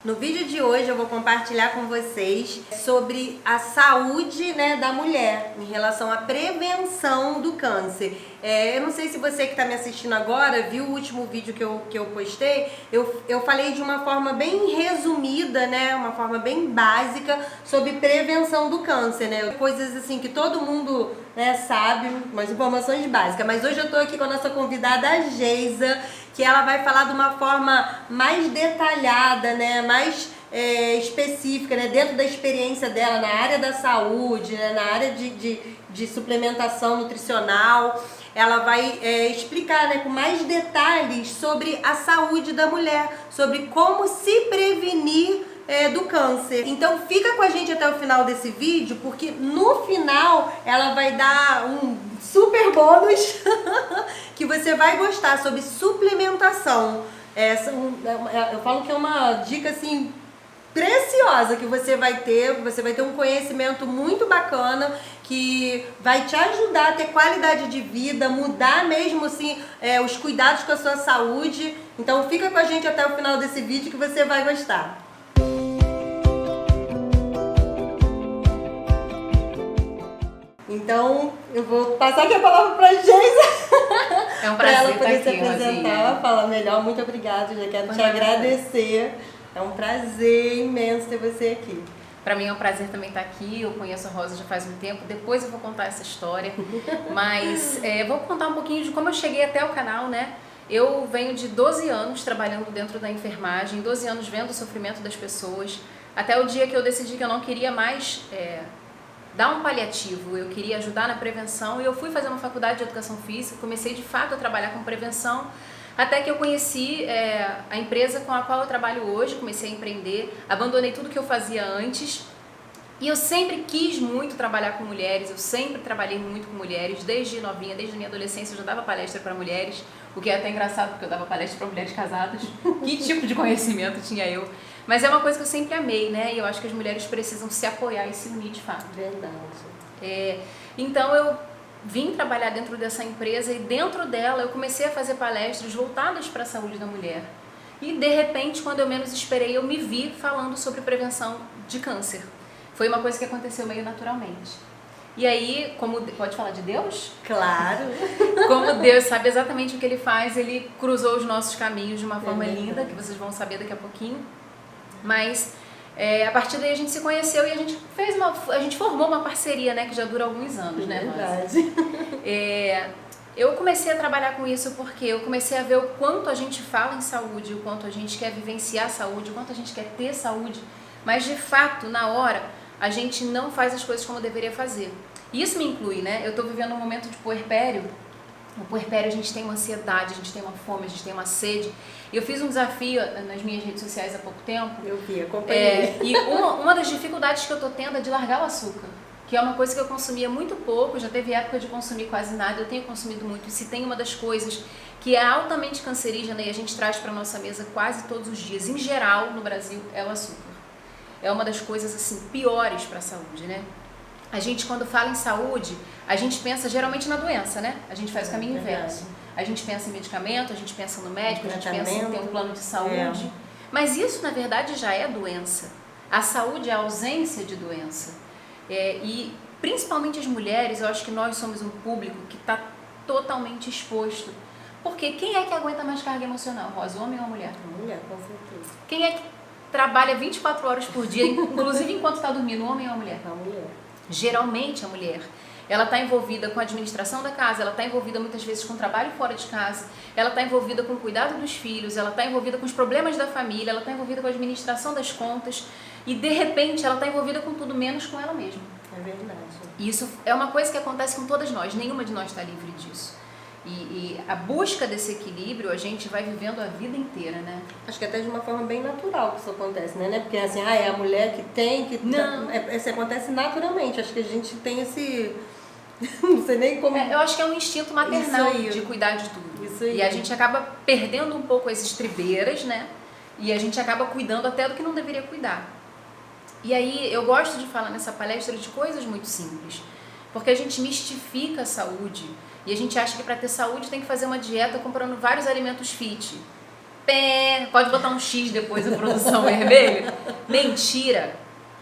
No vídeo de hoje eu vou compartilhar com vocês sobre a saúde, da mulher em relação à prevenção do câncer. Eu não sei se você que está me assistindo agora viu o último vídeo que eu postei. Eu falei de uma forma bem resumida, uma forma bem básica sobre prevenção do câncer, coisas assim que todo mundo sabe, umas informações básicas. Mas hoje eu tô aqui com a nossa convidada, a Geisa, que ela vai falar de uma forma mais detalhada, mais específica, dentro da experiência dela na área da saúde, na área de suplementação nutricional. Ela vai explicar com mais detalhes sobre a saúde da mulher, sobre como se prevenir do câncer. Então fica com a gente até o final desse vídeo, porque no final ela vai dar um super bônus que você vai gostar, sobre suplementação. Eu falo que é uma dica assim preciosa que você vai ter um conhecimento muito bacana que vai te ajudar a ter qualidade de vida, mudar mesmo assim os cuidados com a sua saúde. Então fica com a gente até o final desse vídeo que você vai gostar. Então, eu vou passar aqui a palavra para a Geisa. É um prazer para ela poder se aqui, apresentar, falar melhor. Muito obrigada, já quero te agradecer. É um prazer imenso ter você aqui. Para mim é um prazer também estar aqui. Eu conheço a Rosa já faz um tempo. Depois eu vou contar essa história. Mas vou contar um pouquinho de como eu cheguei até o canal, Eu venho de 12 anos trabalhando dentro da enfermagem, 12 anos vendo o sofrimento das pessoas, até o dia que eu decidi que eu não queria mais dar um paliativo, eu queria ajudar na prevenção e eu fui fazer uma faculdade de educação física, comecei de fato a trabalhar com prevenção, até que eu conheci a empresa com a qual eu trabalho hoje, comecei a empreender, abandonei tudo que eu fazia antes e eu sempre quis muito trabalhar com mulheres, eu sempre trabalhei muito com mulheres, desde novinha, desde a minha adolescência eu já dava palestra para mulheres, o que é até engraçado porque eu dava palestra para mulheres casadas, que tipo de conhecimento tinha eu? Mas é uma coisa que eu sempre amei, E eu acho que as mulheres precisam se apoiar e se unir de fato. Verdade. Então eu vim trabalhar dentro dessa empresa e dentro dela eu comecei a fazer palestras voltadas para a saúde da mulher. E de repente, quando eu menos esperei, eu me vi falando sobre prevenção de câncer. Foi uma coisa que aconteceu meio naturalmente. E aí, pode falar de Deus? Claro! Como Deus sabe exatamente o que Ele faz, Ele cruzou os nossos caminhos de uma forma linda, que vocês vão saber daqui a pouquinho. Mas a partir daí a gente se conheceu e a gente formou uma parceria, que já dura alguns anos, Verdade. Eu comecei a trabalhar com isso porque eu comecei a ver o quanto a gente fala em saúde, o quanto a gente quer vivenciar a saúde, o quanto a gente quer ter saúde, mas de fato, na hora, a gente não faz as coisas como deveria fazer. E isso me inclui, Eu estou vivendo um momento de puerpério. No puerpério a gente tem uma ansiedade, a gente tem uma fome, a gente tem uma sede. E eu fiz um desafio nas minhas redes sociais há pouco tempo. Eu vi, acompanhei. E uma das dificuldades que eu estou tendo é de largar o açúcar, que é uma coisa que eu consumia muito pouco, já teve época de consumir quase nada, eu tenho consumido muito. E se tem uma das coisas que é altamente cancerígena e a gente traz para a nossa mesa quase todos os dias, em geral no Brasil, é o açúcar. É uma das coisas assim piores para a saúde, A gente, quando fala em saúde, a gente pensa geralmente na doença, A gente faz o caminho inverso. A gente pensa em medicamento, a gente pensa no médico, a gente pensa em ter um plano de saúde. Mas isso, na verdade, já é doença. A saúde é a ausência de doença. E, principalmente as mulheres, eu acho que nós somos um público que está totalmente exposto. Porque quem é que aguenta mais carga emocional, Rosa, homem ou mulher? Mulher, com certeza. Quem é que trabalha 24 horas por dia, inclusive enquanto está dormindo, homem ou mulher? A mulher. Geralmente a mulher, ela está envolvida com a administração da casa, ela está envolvida muitas vezes com o trabalho fora de casa, ela está envolvida com o cuidado dos filhos, ela está envolvida com os problemas da família, ela está envolvida com a administração das contas e de repente ela está envolvida com tudo menos com ela mesma. É verdade. E isso é uma coisa que acontece com todas nós, nenhuma de nós está livre disso. E a busca desse equilíbrio a gente vai vivendo a vida inteira, Acho que até de uma forma bem natural que isso acontece, Porque assim, é a mulher que tem que... Não. Isso acontece naturalmente, acho que a gente tem esse... Não sei nem como... Eu acho que é um instinto maternal Isso aí. de cuidar de tudo. Isso aí. E a gente acaba perdendo um pouco as estribeiras, E a gente acaba cuidando até do que não deveria cuidar. E aí eu gosto de falar nessa palestra de coisas muito simples, porque a gente mistifica a saúde e a gente acha que para ter saúde tem que fazer uma dieta comprando vários alimentos fit. Pé. Pode botar um X depois a produção vermelho. Mentira.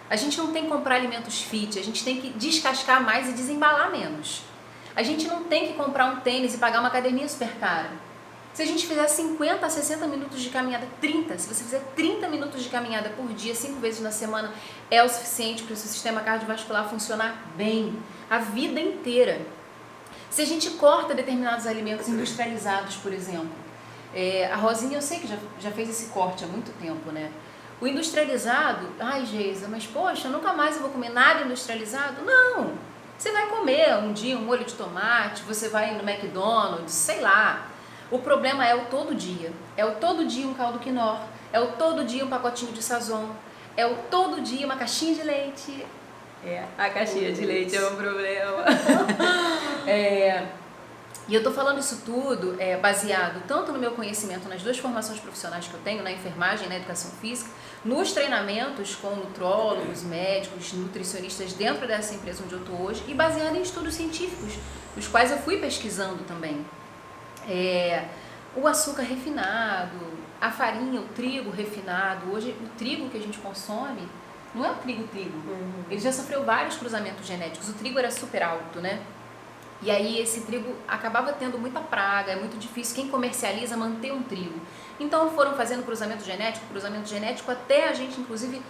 A gente não tem que comprar alimentos fit, a gente tem que descascar mais e desembalar menos. A gente não tem que comprar um tênis e pagar uma academia super cara. Se a gente fizer 50 a 60 minutos de caminhada, 30, se você fizer 30 minutos de caminhada por dia, 5 vezes na semana, é o suficiente para o seu sistema cardiovascular funcionar bem, a vida inteira. Se a gente corta determinados alimentos industrializados, por exemplo, a Rosinha eu sei que já fez esse corte há muito tempo, né? O industrializado, ai Geisa, mas poxa, nunca mais eu vou comer nada industrializado? Não! Você vai comer um dia um molho de tomate, você vai no McDonald's, sei lá. O problema é o todo dia. É o todo dia um caldo quinor, é o todo dia um pacotinho de sazon, é o todo dia uma caixinha de leite. A caixinha de leite é um problema. E eu tô falando isso tudo baseado tanto no meu conhecimento nas 2 formações profissionais que eu tenho, na enfermagem e na educação física, nos treinamentos com nutrólogos, médicos, nutricionistas dentro dessa empresa onde eu tô hoje, e baseado em estudos científicos, os quais eu fui pesquisando também. O açúcar refinado, a farinha, o trigo refinado. Hoje o trigo que a gente consome não é o trigo. Ele já sofreu vários cruzamentos genéticos. O trigo era super alto, né? E aí esse trigo acabava tendo muita praga, é muito difícil quem comercializa manter um trigo. Então foram fazendo cruzamento genético até a gente, inclusive,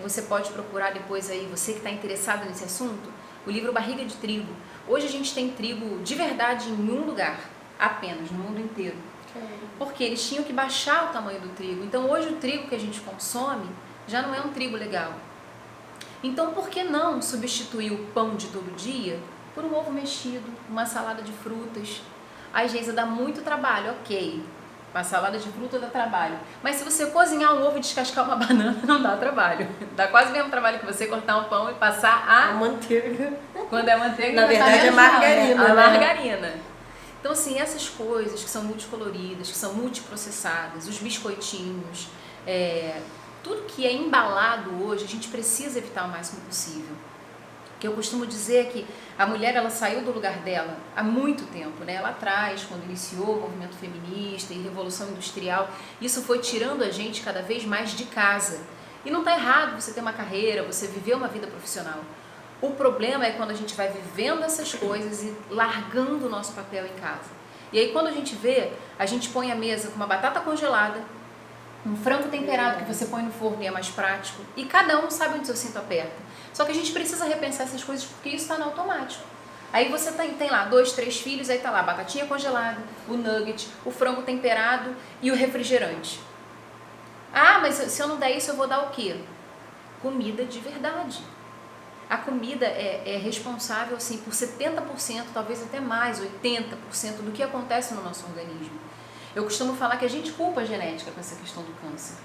você pode procurar depois aí, você que está interessado nesse assunto, o livro Barriga de Trigo. Hoje a gente tem trigo de verdade em um lugar, apenas, no mundo inteiro. Porque eles tinham que baixar o tamanho do trigo. Então hoje o trigo que a gente consome já não é um trigo legal. Então por que não substituir o pão de todo dia por um ovo mexido, uma salada de frutas? Ai, Geisa, dá muito trabalho, ok. Uma salada de fruta dá trabalho. Mas se você cozinhar um ovo e descascar uma banana, não dá trabalho. Dá quase o mesmo trabalho que você cortar um pão e passar a manteiga. Quando é manteiga, na verdade é margarina. A margarina. Então, assim, essas coisas que são multicoloridas, que são multiprocessadas, os biscoitinhos, tudo que é embalado hoje, a gente precisa evitar o máximo possível. O que eu costumo dizer é que a mulher, ela saiu do lugar dela há muito tempo, né? Lá atrás, quando iniciou o movimento feminista e revolução industrial, isso foi tirando a gente cada vez mais de casa. E não está errado você ter uma carreira, você viver uma vida profissional. O problema é quando a gente vai vivendo essas coisas e largando o nosso papel em casa. E aí quando a gente vê, a gente põe a mesa com uma batata congelada, um frango temperado que você põe no forno e é mais prático, e cada um sabe onde seu cinto aperta. Só que a gente precisa repensar essas coisas porque isso está no automático. Aí você tem lá 2, 3 filhos, aí tá lá a batatinha congelada, o nugget, o frango temperado e o refrigerante. Ah, mas se eu não der isso eu vou dar o quê? Comida de verdade. A comida é responsável assim, por 70%, talvez até mais, 80% do que acontece no nosso organismo. Eu costumo falar que a gente culpa a genética com essa questão do câncer.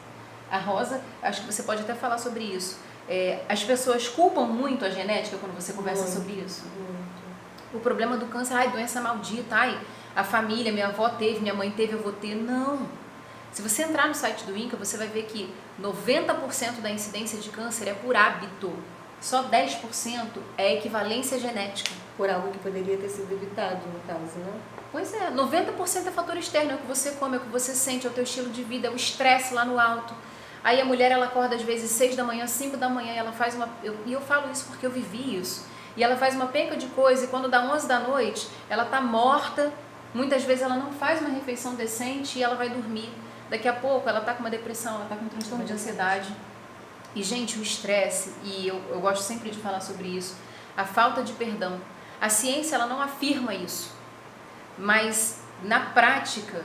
A Rosa, acho que você pode até falar sobre isso. As pessoas culpam muito a genética quando você conversa sobre isso. O problema do câncer, ai, doença maldita, ai, a família, minha avó teve, minha mãe teve, eu vou ter. Não. Se você entrar no site do INCA, você vai ver que 90% da incidência de câncer é por hábito. Só 10% é equivalência genética. Por algo que poderia ter sido evitado, no caso, né? Pois é, 90% é fator externo, é o que você come, é o que você sente, é o teu estilo de vida, é o estresse lá no alto. Aí a mulher, ela acorda às vezes 6 da manhã, 5 da manhã, e ela faz e eu falo isso porque eu vivi isso. E ela faz uma penca de coisa, e quando dá 11 da noite, ela tá morta, muitas vezes ela não faz uma refeição decente e ela vai dormir. Daqui a pouco ela tá com uma depressão, ela tá com um transtorno de ansiedade. E, gente, o estresse, e eu gosto sempre de falar sobre isso, a falta de perdão. A ciência, ela não afirma isso, mas na prática,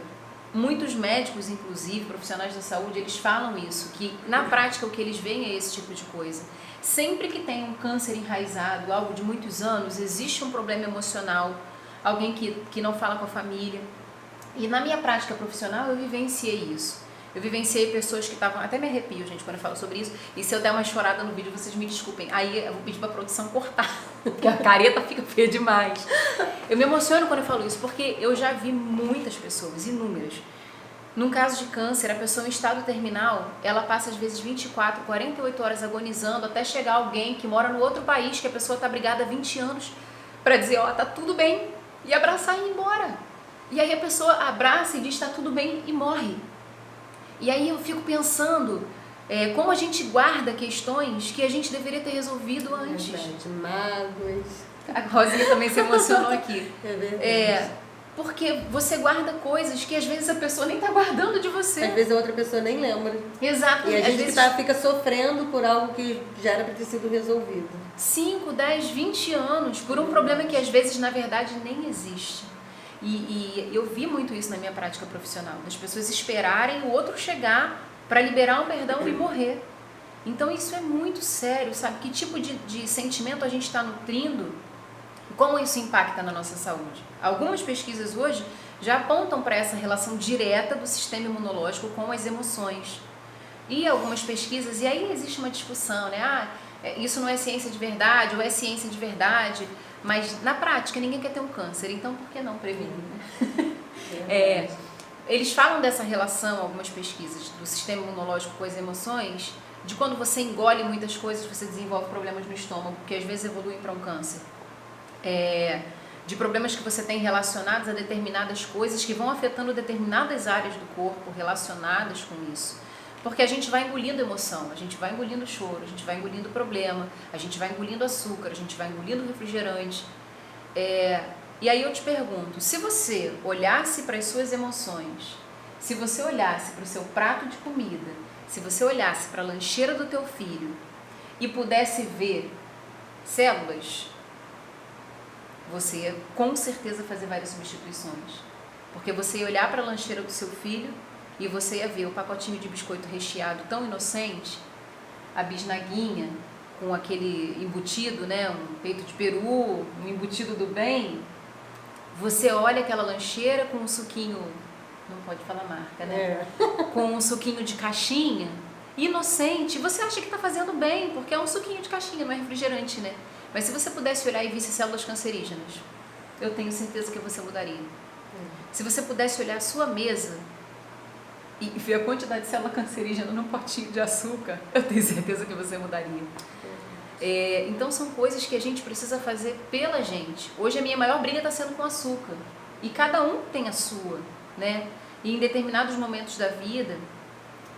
muitos médicos, inclusive, profissionais da saúde, eles falam isso, que na prática o que eles veem é esse tipo de coisa. Sempre que tem um câncer enraizado, algo de muitos anos, existe um problema emocional, alguém que não fala com a família. E na minha prática profissional eu vivenciei isso. Eu vivenciei pessoas que estavam... Até me arrepio, gente, quando eu falo sobre isso. E se eu der uma chorada no vídeo, vocês me desculpem. Aí eu vou pedir pra produção cortar, porque a careta fica feia demais. Eu me emociono quando eu falo isso, porque eu já vi muitas pessoas, inúmeras. Num caso de câncer, a pessoa em estado terminal, ela passa às vezes 24, 48 horas agonizando, até chegar alguém que mora no outro país, que a pessoa tá brigada há 20 anos, pra dizer, ó, tá tudo bem, e abraçar e ir embora. E aí a pessoa abraça e diz, tá tudo bem, e morre. E aí eu fico pensando como a gente guarda questões que a gente deveria ter resolvido antes. Verdade, mágoas. A Rosinha também se emocionou aqui. É verdade. Porque você guarda coisas que às vezes a pessoa nem tá guardando de você. Às vezes a outra pessoa nem lembra. Exato. E a às gente vezes fica sofrendo por algo que já era para ter sido resolvido. 5, 10, 20 anos por um problema que às vezes na verdade nem existe. E eu vi muito isso na minha prática profissional, das pessoas esperarem o outro chegar para liberar um perdão e morrer. Então isso é muito sério, sabe? Que tipo de sentimento a gente está nutrindo? Como isso impacta na nossa saúde? Algumas pesquisas hoje já apontam para essa relação direta do sistema imunológico com as emoções. E algumas pesquisas, e aí existe uma discussão, né? Isso não é ciência de verdade ou é ciência de verdade, mas na prática ninguém quer ter um câncer, então por que não prevenir? Eles falam dessa relação, algumas pesquisas, do sistema imunológico com as emoções, de quando você engole muitas coisas, você desenvolve problemas no estômago, que às vezes evoluem para um câncer. De problemas que você tem relacionados a determinadas coisas que vão afetando determinadas áreas do corpo relacionadas com isso. Porque a gente vai engolindo emoção, a gente vai engolindo choro, a gente vai engolindo problema, a gente vai engolindo açúcar, a gente vai engolindo refrigerante. E aí eu te pergunto, se você olhasse para as suas emoções, se você olhasse para o seu prato de comida, se você olhasse para a lancheira do teu filho e pudesse ver células, você ia com certeza fazer várias substituições. Porque você ia olhar para a lancheira do seu filho e você ia ver o pacotinho de biscoito recheado tão inocente, a bisnaguinha com aquele embutido, né, um peito de peru, um embutido do bem. Você olha aquela lancheira com um suquinho, não pode falar marca, né? Com um suquinho de caixinha, inocente, você acha que está fazendo bem, porque é um suquinho de caixinha, não é refrigerante, né? Mas se você pudesse olhar e visse células cancerígenas, eu tenho certeza que você mudaria. Se você pudesse olhar a sua mesa e ver a quantidade de célula cancerígena num potinho de açúcar, eu tenho certeza que você mudaria. Então são coisas que a gente precisa fazer pela gente. Hoje a minha maior briga está sendo com açúcar. E cada um tem a sua, né? E em determinados momentos da vida,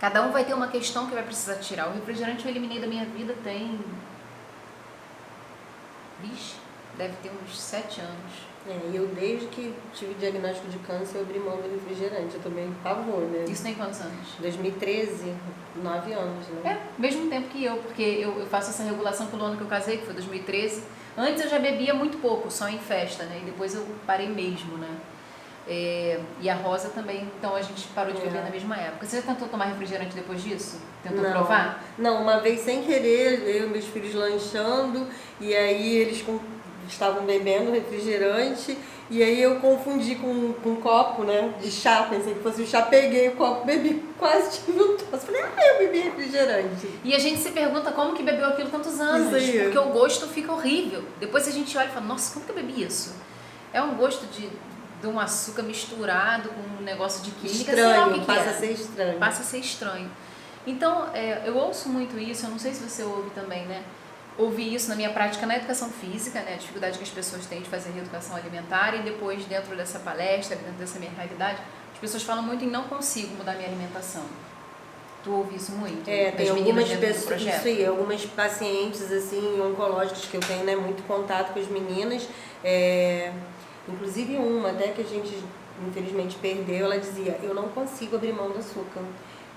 cada um vai ter uma questão que vai precisar tirar. O refrigerante eu eliminei da minha vida tem... deve ter uns 7 anos. E eu desde que tive diagnóstico de câncer, eu abri mão do refrigerante. Eu tomei pavor, né? Isso tem quantos anos? 2013, 9 anos, né? Mesmo tempo que eu, porque eu faço essa regulação pelo ano que eu casei, que foi 2013. Antes eu já bebia muito pouco, só em festa, né? E depois eu parei mesmo, né? E a Rosa também, então a gente parou de beber na mesma época. Você já tentou tomar refrigerante depois disso? Tentou provar? Não, uma vez sem querer, eu e meus filhos lanchando, e aí eles estavam bebendo refrigerante, e aí eu confundi com um copo, né, de chá, pensei que fosse o chá, peguei o copo, bebi, quase tive um tosse. Falei, eu bebi refrigerante. E a gente se pergunta como que bebeu aquilo tantos anos, porque o gosto fica horrível. Depois a gente olha e fala, nossa, como que eu bebi isso? É um gosto de um açúcar misturado com um negócio de química. Estranho, passa a ser estranho. Passa a ser estranho. Então, eu ouço muito isso, eu não sei se você ouve também, né? Ouvi isso na minha prática na educação física, né? A dificuldade que as pessoas têm de fazer reeducação alimentar, e depois dentro dessa palestra, dentro dessa minha realidade, as pessoas falam muito em não consigo mudar minha alimentação. Tu ouve isso muito? Tem algumas pessoas, isso aí, algumas pacientes assim, oncológicos que eu tenho, né, muito contato com as meninas, inclusive uma até que a gente infelizmente perdeu, ela dizia, eu não consigo abrir mão do açúcar.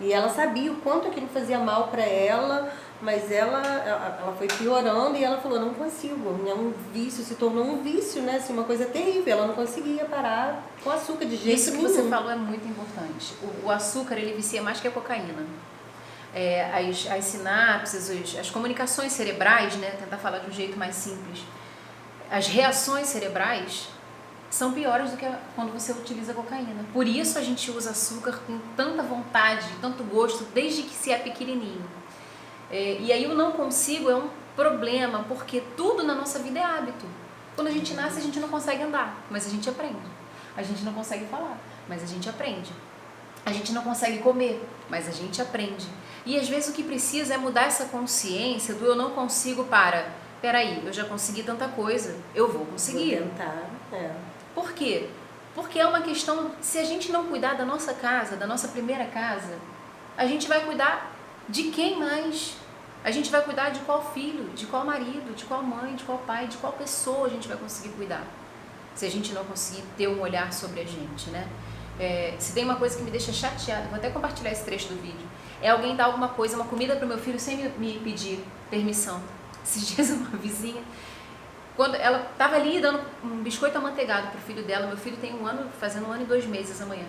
E ela sabia o quanto aquilo fazia mal para ela, mas ela foi piorando e ela falou, não consigo, é um vício, se tornou um vício, né? Assim, uma coisa terrível, ela não conseguia parar com açúcar de jeito Isso que nenhum. você falou é muito importante. O açúcar, ele vicia mais que a cocaína. As sinapses, as comunicações cerebrais, né? Tentar falar de um jeito mais simples. As reações cerebrais são piores do que quando você utiliza cocaína. Por isso a gente usa açúcar com tanta vontade, tanto gosto, desde que se é pequenininho. E aí o não consigo é um problema, porque tudo na nossa vida é hábito. Quando a gente nasce, a gente não consegue andar, mas a gente aprende. A gente não consegue falar, mas a gente aprende. A gente não consegue comer, mas a gente aprende. E às vezes o que precisa é mudar essa consciência do eu não consigo para... Peraí, eu já consegui tanta coisa, eu vou conseguir. Vou tentar, Por quê? Porque é uma questão, se a gente não cuidar da nossa casa, da nossa primeira casa, a gente vai cuidar de quem mais? A gente vai cuidar de qual filho, de qual marido, de qual mãe, de qual pai, de qual pessoa a gente vai conseguir cuidar? Se a gente não conseguir ter um olhar sobre a gente, né? Se tem uma coisa que me deixa chateada, vou até compartilhar esse trecho do vídeo, é alguém dar alguma coisa, uma comida para o meu filho sem me pedir permissão. Esses dias uma vizinha, quando ela estava ali dando um biscoito amanteigado para o filho dela, meu filho tem fazendo 1 ano e 2 meses amanhã.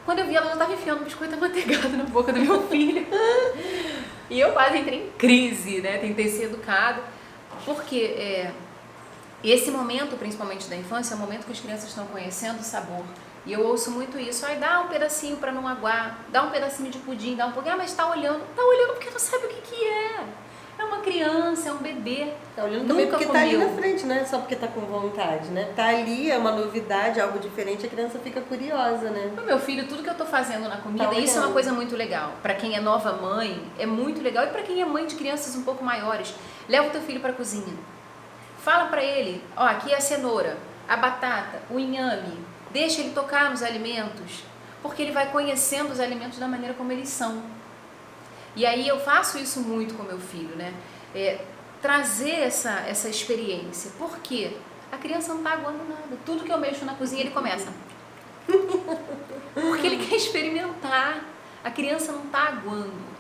Quando eu vi, ela já estava enfiando um biscoito amanteigado na boca do meu filho. E eu quase entrei em crise, né? Tentei ser educado, porque esse momento, principalmente da infância, é o momento que as crianças estão conhecendo o sabor. E eu ouço muito isso, dá um pedacinho para não aguar, dá um pedacinho de pudim, dá um pouquinho, mas tá olhando porque não sabe o que é. É uma criança, é um bebê. Tá olhando também porque comeu. Tá ali na frente, não é só porque tá com vontade, né? Tá ali, é uma novidade, algo diferente, a criança fica curiosa, né? O meu filho, tudo que eu tô fazendo na comida, isso é uma coisa muito legal. Para quem é nova mãe, é muito legal. E para quem é mãe de crianças um pouco maiores, leva o teu filho para a cozinha. Fala para ele, aqui é a cenoura, a batata, o inhame. Deixa ele tocar nos alimentos, porque ele vai conhecendo os alimentos da maneira como eles são. E aí eu faço isso muito com meu filho, né? Trazer essa experiência. Por quê? A criança não está aguando nada. Tudo que eu mexo na cozinha, ele começa. Porque ele quer experimentar. A criança não está aguando.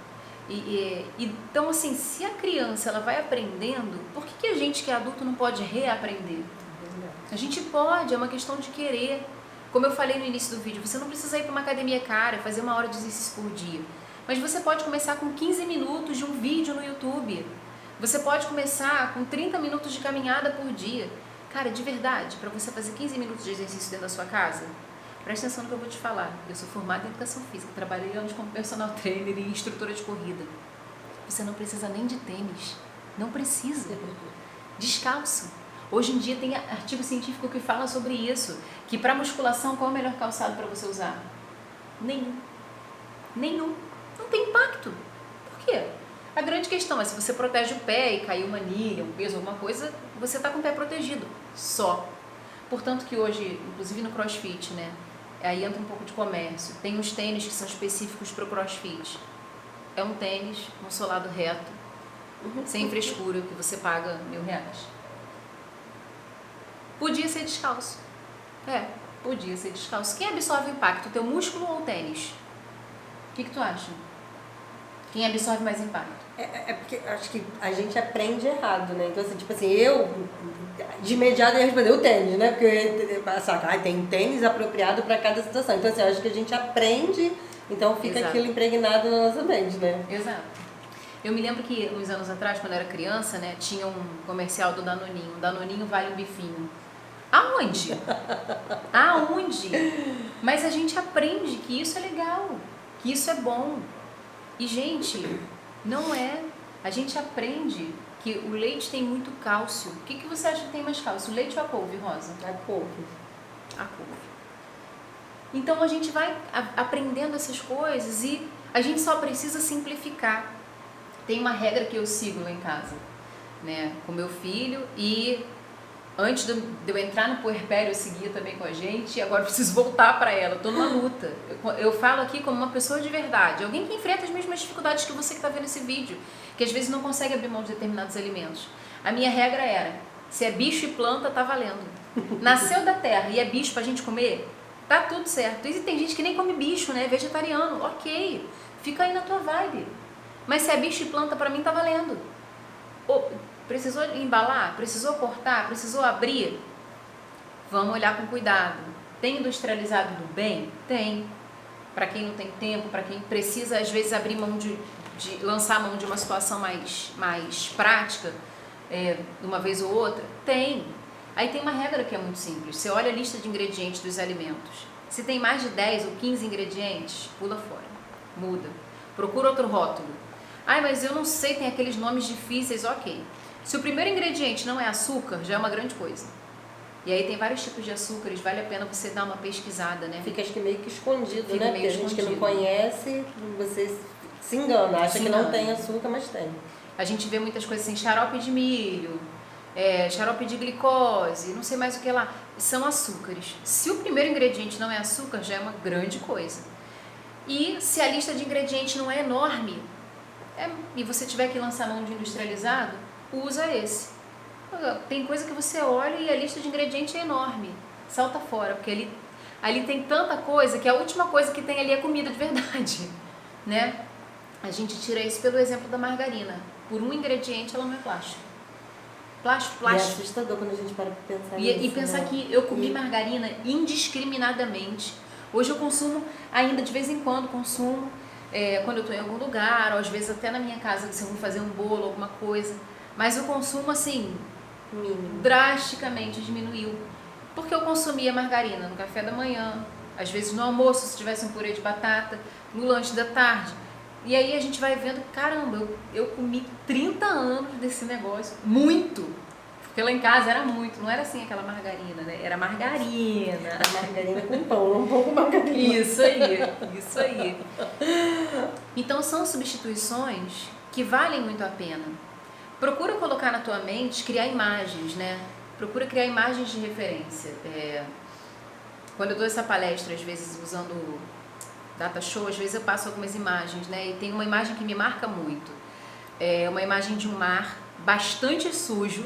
Então, assim, se a criança ela vai aprendendo, por que a gente que é adulto não pode reaprender? A gente pode, é uma questão de querer. Como eu falei no início do vídeo, você não precisa ir para uma academia cara, fazer 1 hora de exercício por dia. Mas você pode começar com 15 minutos de um vídeo no YouTube. Você pode começar com 30 minutos de caminhada por dia. Cara, de verdade, para você fazer 15 minutos de exercício dentro da sua casa, presta atenção no que eu vou te falar. Eu sou formada em educação física, trabalhei anos como personal trainer e instrutora de corrida. Você não precisa nem de tênis. Não precisa. Descalço. Hoje em dia tem artigo científico que fala sobre isso. Que para musculação, qual é o melhor calçado para você usar? Nenhum. Não tem impacto. Por quê? A grande questão é se você protege o pé e caiu uma anilha, um peso, alguma coisa, você está com o pé protegido. Só. Portanto que hoje, inclusive no CrossFit, né? Aí entra um pouco de comércio. Tem uns tênis que são específicos para o CrossFit. É um tênis, um solado reto, sem frescura, que você paga R$1.000. Podia ser descalço. Podia ser descalço. Quem absorve o impacto? O teu músculo ou o tênis? O que tu acha? Quem absorve mais impacto? Porque acho que a gente aprende errado, né? Então, assim, tipo assim, eu de imediato ia responder o tênis, né? Porque eu ia pensar, tem tênis apropriado para cada situação. Então, assim, acho que a gente aprende, então fica aquilo impregnado na nossa mente, né? Exato. Eu me lembro que uns anos atrás, quando eu era criança, né, tinha um comercial do Danoninho. Danoninho vale um bifinho. Aonde? Aonde? Mas a gente aprende que isso é legal, que isso é bom. E, gente, não é. A gente aprende que o leite tem muito cálcio. O que você acha que tem mais cálcio, o leite ou a couve, Rosa? A couve. A couve. Então, a gente vai aprendendo essas coisas e a gente só precisa simplificar. Tem uma regra que eu sigo lá em casa, né, com meu filho, e antes de eu entrar no puerpério eu seguia também com a gente, e agora eu preciso voltar para ela, eu tô numa luta. Eu falo aqui como uma pessoa de verdade, alguém que enfrenta as mesmas dificuldades que você que está vendo esse vídeo, que às vezes não consegue abrir mão de determinados alimentos. A minha regra era, se é bicho e planta, tá valendo. Nasceu da terra e é bicho pra gente comer, tá tudo certo. E tem gente que nem come bicho, né, vegetariano, ok, fica aí na tua vibe. Mas se é bicho e planta, pra mim tá valendo. Precisou embalar? Precisou cortar? Precisou abrir? Vamos olhar com cuidado. Tem industrializado do bem? Tem. Para quem não tem tempo, para quem precisa às vezes abrir mão de lançar a mão de uma situação mais prática, de uma vez ou outra? Tem. Aí tem uma regra que é muito simples. Você olha a lista de ingredientes dos alimentos. Se tem mais de 10 ou 15 ingredientes, pula fora. Muda. Procura outro rótulo. Mas eu não sei, tem aqueles nomes difíceis, ok. Se o primeiro ingrediente não é açúcar, já é uma grande coisa. E aí tem vários tipos de açúcares, vale a pena você dar uma pesquisada, né? Fica acho que meio que escondido, né? Porque a gente que não conhece, você se engana, acha que não tem açúcar, mas tem. A gente vê muitas coisas assim, xarope de milho, xarope de glicose, não sei mais o que lá. São açúcares. Se o primeiro ingrediente não é açúcar, já é uma grande coisa. E se a lista de ingredientes não é enorme, e você tiver que lançar mão de industrializado, usa esse. Tem coisa que você olha e a lista de ingredientes é enorme. Salta fora, porque ali tem tanta coisa que a última coisa que tem ali é comida de verdade, né? A gente tira isso pelo exemplo da margarina. Por um ingrediente ela não é plástico. Plástico. E é assustador quando a gente para pra pensar nisso. E pensar que eu comi margarina indiscriminadamente. Hoje eu consumo, ainda de vez em quando consumo, quando eu estou em algum lugar, ou às vezes até na minha casa, se eu vou fazer um bolo, alguma coisa. Mas o consumo, assim, mínimo, drasticamente diminuiu. Porque eu consumia margarina no café da manhã, às vezes no almoço, se tivesse um purê de batata, no lanche da tarde. E aí a gente vai vendo, caramba, eu comi 30 anos desse negócio, muito. Porque lá em casa era muito, não era assim aquela margarina, né? Era margarina. Margarina com pão, não pão com margarina. Isso aí. Então são substituições que valem muito a pena. Procura colocar na tua mente, criar imagens, né? Procura criar imagens de referência. Quando eu dou essa palestra, às vezes usando data show, às vezes eu passo algumas imagens, né? E tem uma imagem que me marca muito. É uma imagem de um mar bastante sujo,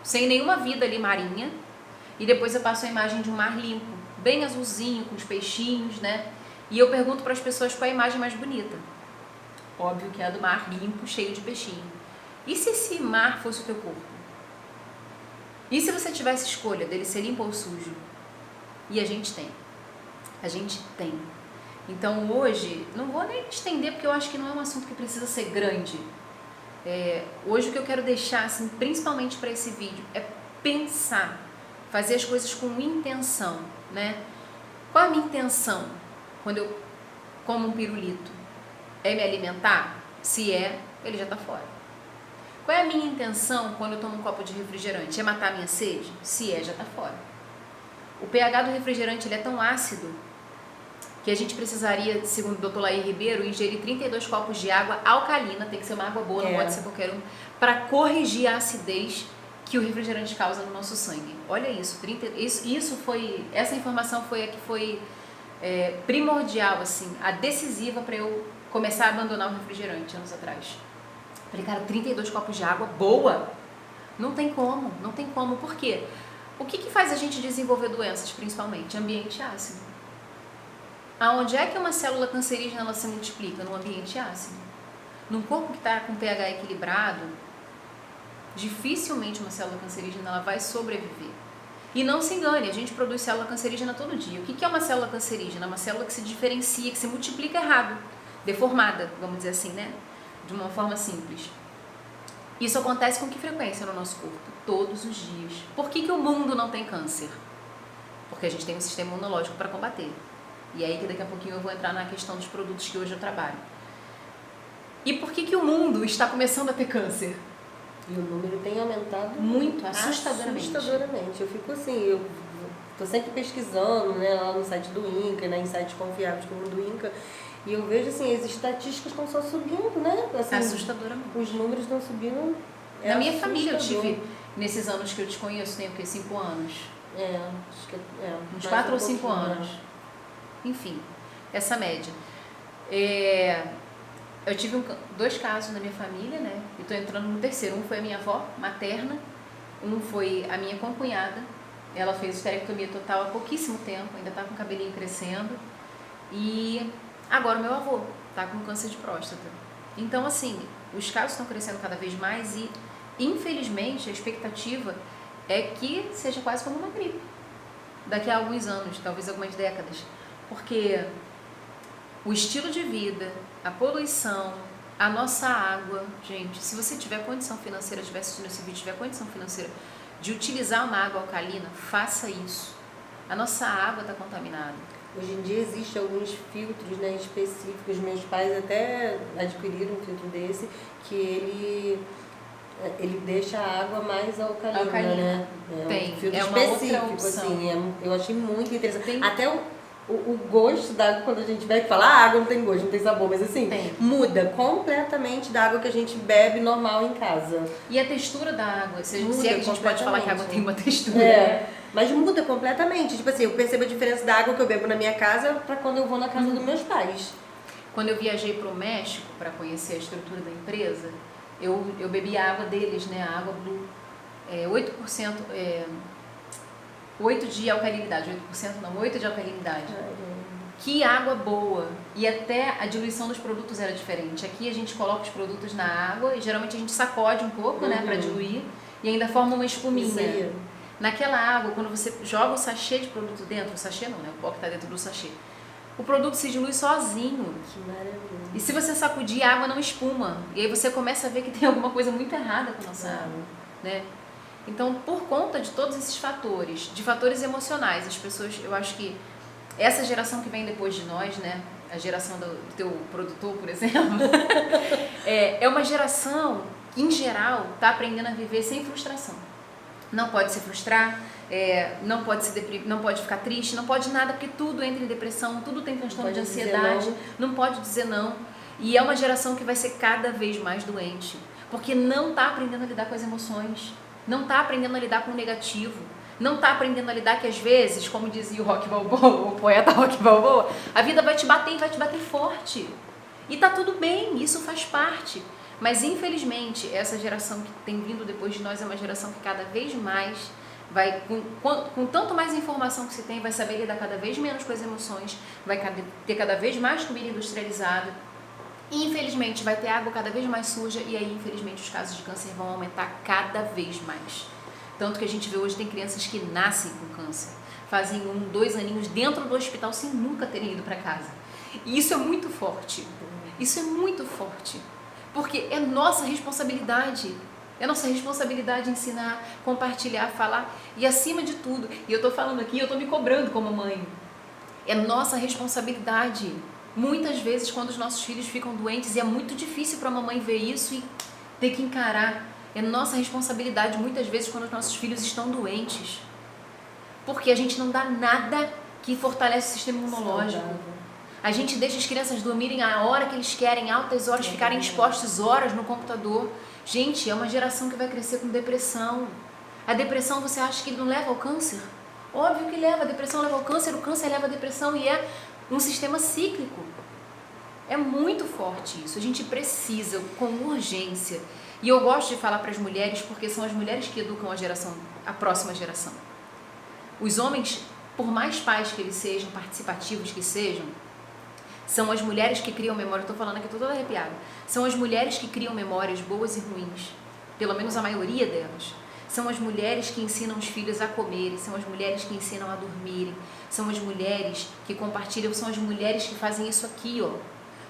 sem nenhuma vida ali marinha. E depois eu passo a imagem de um mar limpo, bem azulzinho, com os peixinhos, né? E eu pergunto para as pessoas qual é a imagem mais bonita. Óbvio que é a do mar limpo, cheio de peixinho. E se esse mar fosse o teu corpo? E se você tivesse escolha dele ser limpo ou sujo? E a gente tem. Então hoje, não vou nem estender porque eu acho que não é um assunto que precisa ser grande. Hoje o que eu quero deixar, assim, principalmente para esse vídeo, é pensar, fazer as coisas com intenção, né? Qual é a minha intenção quando eu como um pirulito? É me alimentar? Se ele já está fora. Qual é a minha intenção quando eu tomo um copo de refrigerante? É matar a minha sede? Se já está fora. O pH do refrigerante ele é tão ácido que a gente precisaria, segundo o Dr. Laí Ribeiro, ingerir 32 copos de água alcalina, tem que ser uma água boa, não pode ser qualquer um, para corrigir a acidez que o refrigerante causa no nosso sangue. Olha isso, essa informação foi a que foi primordial, assim, a decisiva para eu começar a abandonar o refrigerante anos atrás. Falei, cara, 32 copos de água boa? Não tem como. Por quê? O que faz a gente desenvolver doenças, principalmente? Ambiente ácido. Aonde é que uma célula cancerígena ela se multiplica? No ambiente ácido. Num corpo que está com pH equilibrado, dificilmente uma célula cancerígena ela vai sobreviver. E não se engane, a gente produz célula cancerígena todo dia. O que é uma célula cancerígena? É uma célula que se diferencia, que se multiplica errado, deformada, vamos dizer assim, né? De uma forma simples. Isso acontece com que frequência no nosso corpo? Todos os dias. Por que o mundo não tem câncer? Porque a gente tem um sistema imunológico para combater. E aí que daqui a pouquinho eu vou entrar na questão dos produtos que hoje eu trabalho. E por que o mundo está começando a ter câncer? E o número tem aumentado muito, assustadoramente. Eu fico assim, eu tô sempre pesquisando, né, lá no site do INCA, né, em sites confiáveis como o do INCA, e eu vejo assim, as estatísticas estão só subindo, né? Assim, assustadoramente. Os números estão subindo. Na minha família eu tive, nesses anos que eu te conheço, tem o quê? 5 anos? Acho que uns 4 ou 5 anos. Enfim, essa média. Eu tive 2 casos na minha família, né? E estou entrando no terceiro. Um foi a minha avó materna, um foi a minha concunhada. Ela fez esterectomia total há pouquíssimo tempo, ainda está com o cabelinho crescendo. E agora o meu avô está com câncer de próstata. Então, assim, os casos estão crescendo cada vez mais e, infelizmente, a expectativa é que seja quase como uma gripe. Daqui a alguns anos, talvez algumas décadas. Porque o estilo de vida, a poluição, a nossa água... Gente, se você tiver condição financeira, estiver assistindo esse vídeo, tiver condição financeira de utilizar uma água alcalina, faça isso. A nossa água está contaminada. Hoje em dia existem alguns filtros, né, específicos. Meus pais até adquiriram um filtro desse, que ele deixa a água mais alcalina, né? Tem, um filtro uma específico, outra opção. assim, eu achei muito interessante. Até o gosto da água, quando a gente bebe, fala, a água não tem gosto, não tem sabor, mas assim, muda completamente da água que a gente bebe normal em casa. E a textura da água, se é que a gente pode falar que a água tem uma textura, mas muda completamente. Tipo assim, eu percebo a diferença da água que eu bebo na minha casa para quando eu vou na casa dos meus pais. Quando eu viajei para o México para conhecer a estrutura da empresa, eu bebi a água deles, né? A água Blue. 8%, 8 de alcalinidade, 8% não, 8 de alcalinidade. Que água boa! E até a diluição dos produtos era diferente. Aqui a gente coloca os produtos na água e geralmente a gente sacode um pouco, né, para diluir e ainda forma uma espuminha. Naquela água, quando você joga o sachê de produto dentro, o sachê não, né, o pó que está dentro do sachê, o produto se dilui sozinho. Que maravilha. E se você sacudir, a água não espuma. E aí você começa a ver que tem alguma coisa muito errada com a nossa água, né? Então, por conta de todos esses fatores, de fatores emocionais, as pessoas, eu acho que essa geração que vem depois de nós, né, a geração do teu produtor, por exemplo, é uma geração que, em geral, está aprendendo a viver sem frustração. Não pode se frustrar, não pode se deprimir, não pode ficar triste, não pode nada, porque tudo entra em depressão, tudo tem transtorno de ansiedade, não pode dizer não. E é uma geração que vai ser cada vez mais doente, porque não está aprendendo a lidar com as emoções. Não está aprendendo a lidar com o negativo. Não está aprendendo a lidar que às vezes, como dizia o Rocky Balboa, o poeta Rocky Balboa, a vida vai te bater e vai te bater forte. E tá tudo bem, isso faz parte. Mas infelizmente, essa geração que tem vindo depois de nós é uma geração que cada vez mais vai, com tanto mais informação que se tem, vai saber lidar cada vez menos com as emoções, vai ter cada vez mais comida industrializada. E, infelizmente, vai ter água cada vez mais suja e aí, infelizmente, os casos de câncer vão aumentar cada vez mais. Tanto que a gente vê hoje, tem crianças que nascem com câncer, fazem 1, 2 aninhos dentro do hospital sem nunca terem ido para casa. E isso é muito forte. Isso é muito forte. Porque é nossa responsabilidade. É nossa responsabilidade ensinar, compartilhar, falar. E acima de tudo, e eu tô falando aqui, eu tô me cobrando como mãe. É nossa responsabilidade. Muitas vezes, quando os nossos filhos ficam doentes, e é muito difícil para a mamãe ver isso e ter que encarar, é nossa responsabilidade muitas vezes quando os nossos filhos estão doentes. Porque a gente não dá nada que fortalece o sistema imunológico. A gente deixa as crianças dormirem a hora que eles querem, altas horas, ficarem expostos horas no computador. Gente, é uma geração que vai crescer com depressão. A depressão, você acha que não leva ao câncer? Óbvio que leva, a depressão leva ao câncer, o câncer leva à depressão e é um sistema cíclico. É muito forte isso. A gente precisa, com urgência. E eu gosto de falar para as mulheres, porque são as mulheres que educam a próxima geração. Os homens, por mais pais que eles sejam, participativos que sejam, são as mulheres que criam memória. Estou falando aqui, estou toda arrepiada. São as mulheres que criam memórias boas e ruins. Pelo menos a maioria delas. São as mulheres que ensinam os filhos a comerem, são as mulheres que ensinam a dormirem, são as mulheres que compartilham, são as mulheres que fazem isso aqui, ó.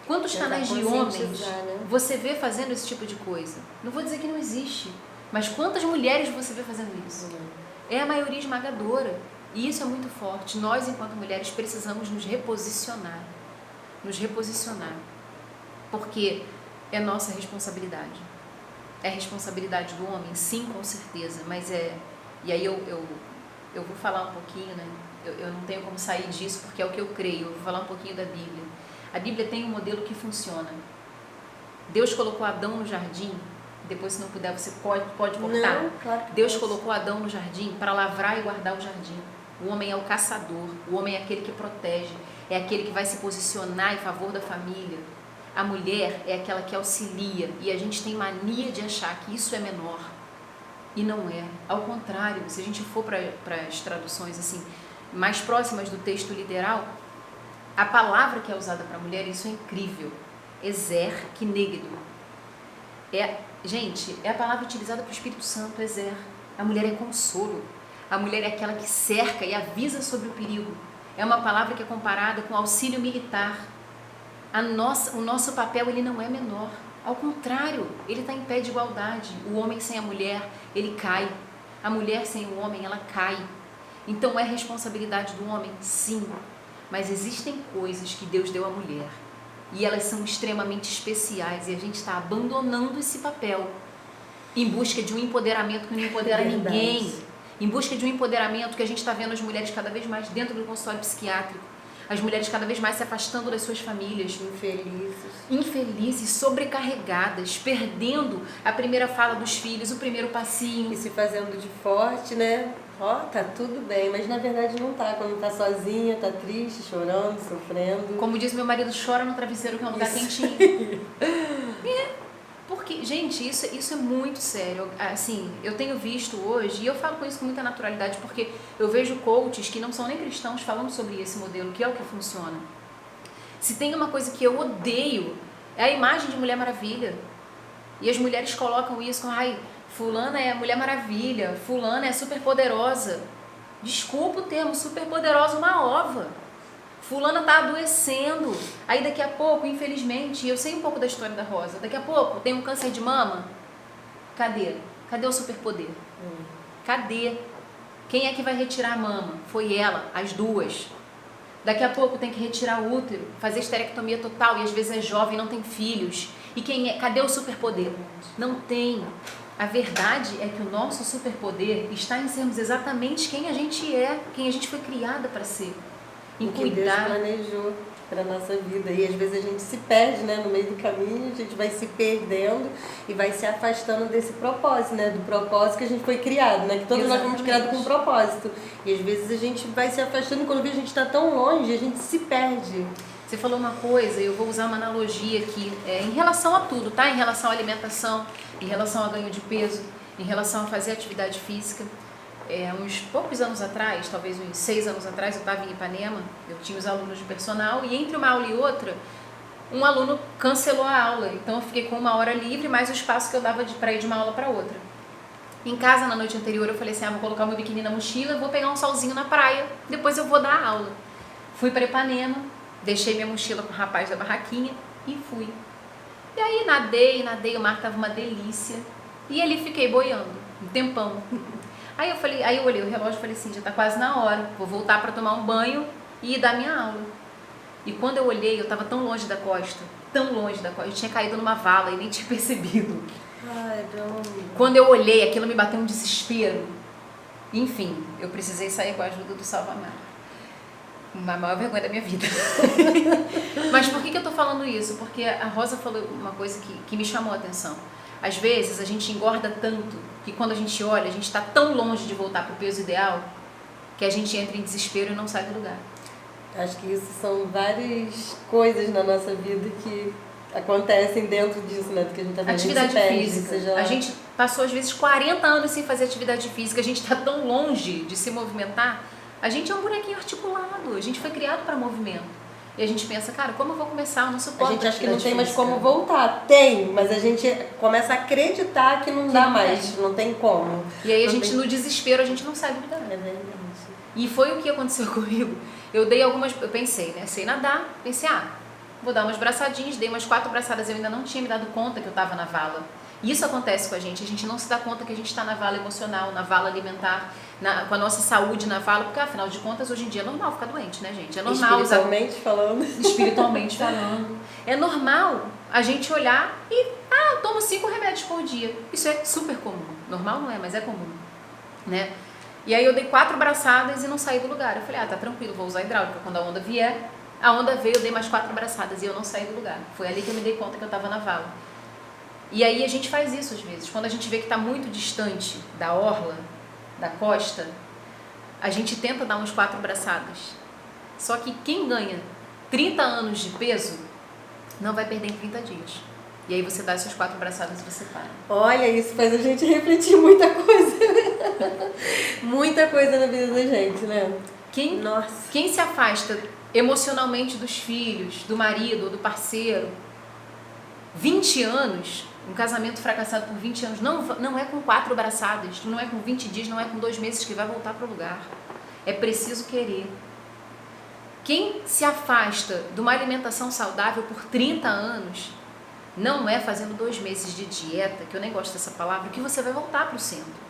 Quantos canais de homens você vê fazendo esse tipo de coisa? Não vou dizer que não existe, mas quantas mulheres você vê fazendo isso? É a maioria esmagadora, e isso é muito forte. Nós, enquanto mulheres, precisamos nos reposicionar, porque é nossa responsabilidade. É responsabilidade do homem? Sim, com certeza, mas e aí eu vou falar um pouquinho, né? Eu não tenho como sair disso, porque é o que eu creio. Eu vou falar um pouquinho da Bíblia. A Bíblia tem um modelo que funciona. Deus colocou Adão no jardim, depois, se não puder, você pode cortar. Não, claro que Deus colocou Adão no jardim para lavrar e guardar o jardim. O homem é o caçador, o homem é aquele que protege, é aquele que vai se posicionar em favor da família. A mulher é aquela que auxilia, e a gente tem mania de achar que isso é menor. E não é. Ao contrário, se a gente for para as traduções assim, mais próximas do texto literal, a palavra que é usada para a mulher, isso é incrível. Ezer Kinegdo. Gente, é a palavra utilizada para o Espírito Santo, Ezer. A mulher é consolo. A mulher é aquela que cerca e avisa sobre o perigo. É uma palavra que é comparada com auxílio militar. O nosso papel, ele não é menor. Ao contrário, ele está em pé de igualdade. O homem sem a mulher, ele cai. A mulher sem o homem, ela cai. Então, é responsabilidade do homem? Sim. Mas existem coisas que Deus deu à mulher. E elas são extremamente especiais. E a gente está abandonando esse papel em busca de um empoderamento que não empodera ninguém. Em busca de um empoderamento que a gente está vendo as mulheres cada vez mais dentro do consultório psiquiátrico. as mulheres cada vez mais se afastando das suas famílias. Infelizes, sobrecarregadas, perdendo a primeira fala dos filhos, o primeiro passinho. E se fazendo de forte, né? Ó, tá tudo bem, mas na verdade não tá. Quando tá sozinha, tá triste, chorando, sofrendo. Como diz meu marido, chora no travesseiro que é um lugar quentinho. Porque, gente, isso é muito sério. Assim, eu tenho visto hoje, e eu falo com isso com muita naturalidade, porque eu vejo coaches que não são nem cristãos falando sobre esse modelo, que é o que funciona. Se tem uma coisa que eu odeio, é a imagem de Mulher Maravilha. E as mulheres colocam isso como, ai, fulana é Mulher Maravilha, fulana é super poderosa. Desculpa o termo, super poderosa, uma ova. Fulana tá adoecendo. Aí daqui a pouco, infelizmente, eu sei um pouco da história da Rosa, daqui a pouco tem um câncer de mama. Cadê? Cadê o superpoder? Cadê? Quem é que vai retirar a mama? Foi ela, as duas. Daqui a pouco tem que retirar o útero, fazer esterectomia total, e às vezes é jovem, não tem filhos. E quem é? Cadê o superpoder? Não tem. A verdade é que o nosso superpoder está em sermos exatamente quem a gente é, quem a gente foi criada para ser. Em que Deus planejou para nossa vida. E às vezes a gente se perde, né? No meio do caminho, a gente vai se perdendo e vai se afastando desse propósito, né? Do propósito que a gente foi criado, né? Que todos nós fomos criados com um propósito. E às vezes a gente vai se afastando e quando vê a gente está tão longe, a gente se perde. Você falou uma coisa, eu vou usar uma analogia aqui, em relação a tudo, tá? Em relação à alimentação, em relação a ganho de peso, em relação a fazer atividade física. Uns poucos anos atrás, talvez uns 6 anos atrás, eu estava em Ipanema, eu tinha os alunos de personal e entre uma aula e outra, um aluno cancelou a aula, então eu fiquei com 1 hora livre, mais o espaço que eu dava para ir de uma aula para outra. Em casa, na noite anterior, eu falei assim, vou colocar meu biquíni na mochila, vou pegar um solzinho na praia, depois eu vou dar a aula. Fui para Ipanema, deixei minha mochila com o rapaz da barraquinha e fui. E aí nadei, o mar estava uma delícia e ali fiquei boiando, um tempão. Aí eu olhei o relógio e falei assim, já está quase na hora, vou voltar para tomar um banho e ir dar minha aula. E quando eu olhei, eu estava tão longe da costa, eu tinha caído numa vala e nem tinha percebido. Ai, quando eu olhei, aquilo me bateu um desespero. Enfim, eu precisei sair com a ajuda do Salva-Mar. A maior vergonha da minha vida. Mas por que eu estou falando isso? Porque a Rosa falou uma coisa que me chamou a atenção. Às vezes a gente engorda tanto que quando a gente olha, a gente está tão longe de voltar para o peso ideal que a gente entra em desespero e não sai do lugar. Acho que isso são várias coisas na nossa vida que acontecem dentro disso, né? Do que a gente tá vendo. Atividade física. A gente passou às vezes 40 anos sem fazer atividade física, a gente está tão longe de se movimentar. A gente é um bonequinho articulado, a gente foi criado para movimento. E a gente pensa, cara, como eu vou começar? Eu não suporto. A gente acha que não tem mais como voltar. Tem, mas a gente começa a acreditar que não dá mais, não tem como. E aí no desespero, a gente não sai do lugar. É verdade. E foi o que aconteceu comigo. Eu pensei, né? Sei nadar, pensei, vou dar umas braçadinhas, dei umas 4 braçadas, eu ainda não tinha me dado conta que eu estava na vala. Isso acontece com a gente não se dá conta que a gente está na vala emocional, na vala alimentar, com a nossa saúde na vala, porque afinal de contas hoje em dia é normal ficar doente, né, gente? É normal. Espiritualmente falando. É normal a gente olhar e, eu tomo 5 remédios por dia. Isso é super comum. Normal não é, mas é comum, né? E aí eu dei 4 braçadas e não saí do lugar. Eu falei, tá tranquilo, vou usar hidráulica. Quando a onda vier, a onda veio, eu dei mais 4 braçadas e eu não saí do lugar. Foi ali que eu me dei conta que eu estava na vala. E aí a gente faz isso às vezes. Quando a gente vê que está muito distante da orla, da costa, a gente tenta dar uns 4 braçadas. Só que quem ganha 30 anos de peso não vai perder em 30 dias. E aí você dá essas 4 braçadas e você para. Olha, isso faz a gente refletir muita coisa. Muita coisa na vida da gente, né? Quem se afasta emocionalmente dos filhos, do marido ou do parceiro, 20 anos, um casamento fracassado por 20 anos, não é com 4 braçadas, não é com 20 dias, não é com 2 meses que vai voltar para o lugar. É preciso querer. Quem se afasta de uma alimentação saudável por 30 anos, não é fazendo 2 meses de dieta, que eu nem gosto dessa palavra, que você vai voltar para o centro.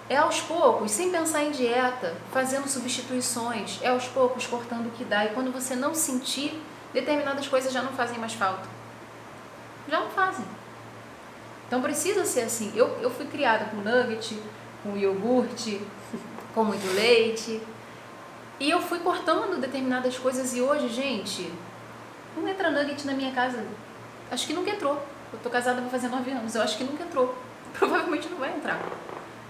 É aos poucos, sem pensar em dieta, fazendo substituições, é aos poucos cortando o que dá. E quando você não sentir, determinadas coisas já não fazem mais falta. Já não fazem. Então precisa ser assim. Eu fui criada com nugget, com iogurte, com muito leite. E eu fui cortando determinadas coisas e hoje, gente, não entra nugget na minha casa. Acho que nunca entrou. Eu tô casada, vou fazer 9 anos. Eu acho que nunca entrou. Provavelmente não vai entrar,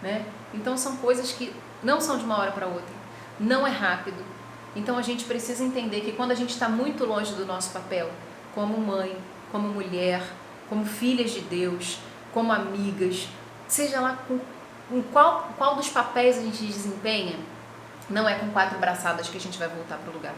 né? Então são coisas que não são de uma hora para outra. Não é rápido. Então a gente precisa entender que quando a gente está muito longe do nosso papel, como mãe, como mulher, como filhas de Deus, como amigas, seja lá com qual dos papéis a gente desempenha, não é com 4 braçadas que a gente vai voltar para o lugar.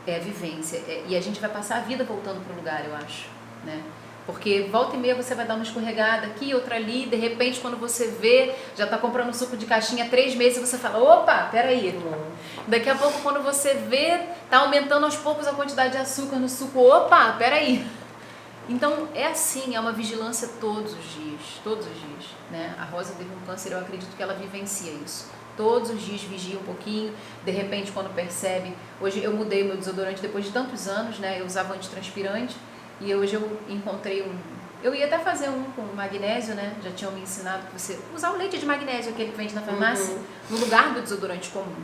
É a vivência. E a gente vai passar a vida voltando para o lugar, eu acho, né? Porque volta e meia você vai dar uma escorregada aqui, outra ali, de repente quando você vê, já está comprando suco de caixinha há 3 meses, você fala, opa, peraí. Daqui a pouco quando você vê, está aumentando aos poucos a quantidade de açúcar no suco, opa, peraí. Então é assim, é uma vigilância todos os dias, né? A Rosa teve um câncer, eu acredito que ela vivencia isso. Todos os dias vigia um pouquinho, de repente quando percebe, hoje eu mudei o meu desodorante depois de tantos anos, né? Eu usava antitranspirante e hoje eu encontrei eu ia até fazer um com magnésio, né? Já tinham me ensinado que você usar o leite de magnésio, aquele que vende na farmácia, no lugar do desodorante comum.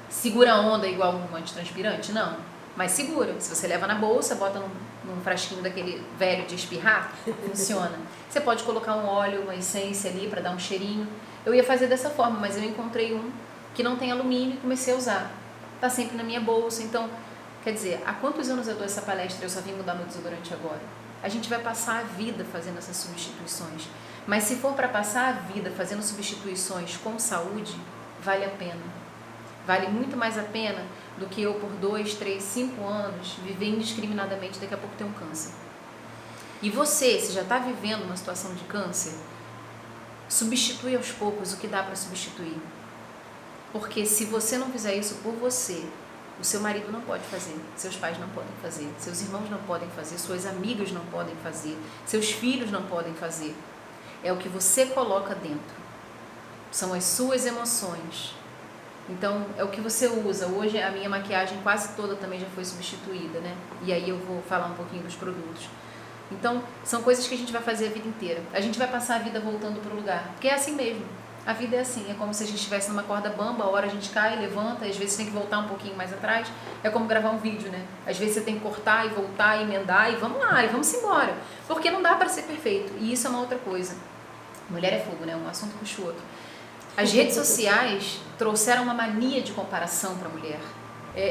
Segura a onda igual um antitranspirante? Não, mas segura. Se você leva na bolsa, bota num frasquinho daquele velho de espirrar, funciona. Você pode colocar um óleo, uma essência ali para dar um cheirinho. Eu ia fazer dessa forma, mas eu encontrei um que não tem alumínio e comecei a usar. Tá sempre na minha bolsa. Então, quer dizer, há quantos anos eu dou essa palestra e eu só vim mudar meu desodorante agora? A gente vai passar a vida fazendo essas substituições. Mas se for para passar a vida fazendo substituições com saúde, vale a pena. Vale muito mais a pena do que eu por 2, 3, 5 anos viver indiscriminadamente, daqui a pouco ter um câncer. E você, se já está vivendo uma situação de câncer, substitui aos poucos o que dá para substituir. Porque se você não fizer isso por você, o seu marido não pode fazer, seus pais não podem fazer, seus irmãos não podem fazer, suas amigas não podem fazer, seus filhos não podem fazer. É o que você coloca dentro. São as suas emoções. Então, é o que você usa. Hoje a minha maquiagem quase toda também já foi substituída, né? E aí eu vou falar um pouquinho dos produtos. Então, são coisas que a gente vai fazer a vida inteira. A gente vai passar a vida voltando para o lugar. Porque é assim mesmo. A vida é assim. É como se a gente estivesse numa corda bamba, a hora a gente cai, levanta, às vezes tem que voltar um pouquinho mais atrás. É como gravar um vídeo, né? Às vezes você tem que cortar e voltar, e emendar, e vamos lá, e vamos embora. Porque não dá para ser perfeito. E isso é uma outra coisa. Mulher é fogo, né? Um assunto puxa o outro. As redes sociais trouxeram uma mania de comparação para a mulher.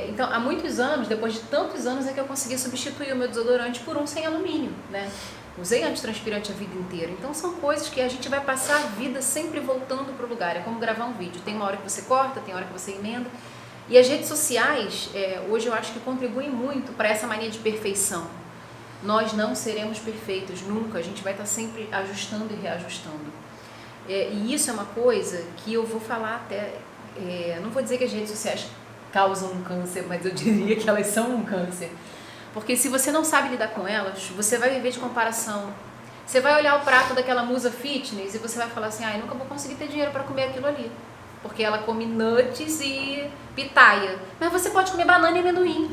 Então, há muitos anos, depois de tantos anos, é que eu consegui substituir o meu desodorante por um sem alumínio, né? Usei antitranspirante a vida inteira. Então, são coisas que a gente vai passar a vida sempre voltando para o lugar. É como gravar um vídeo. Tem uma hora que você corta, tem hora que você emenda. E as redes sociais, hoje eu acho que contribuem muito para essa mania de perfeição. Nós não seremos perfeitos, nunca. A gente vai estar sempre ajustando e reajustando. E isso é uma coisa que eu vou falar até... não vou dizer que as redes sociais causam um câncer, mas eu diria que elas são um câncer. Porque se você não sabe lidar com elas, você vai viver de comparação. Você vai olhar o prato daquela musa fitness e você vai falar assim, eu nunca vou conseguir ter dinheiro para comer aquilo ali. Porque ela come nuts e pitaia. Mas você pode comer banana e amendoim.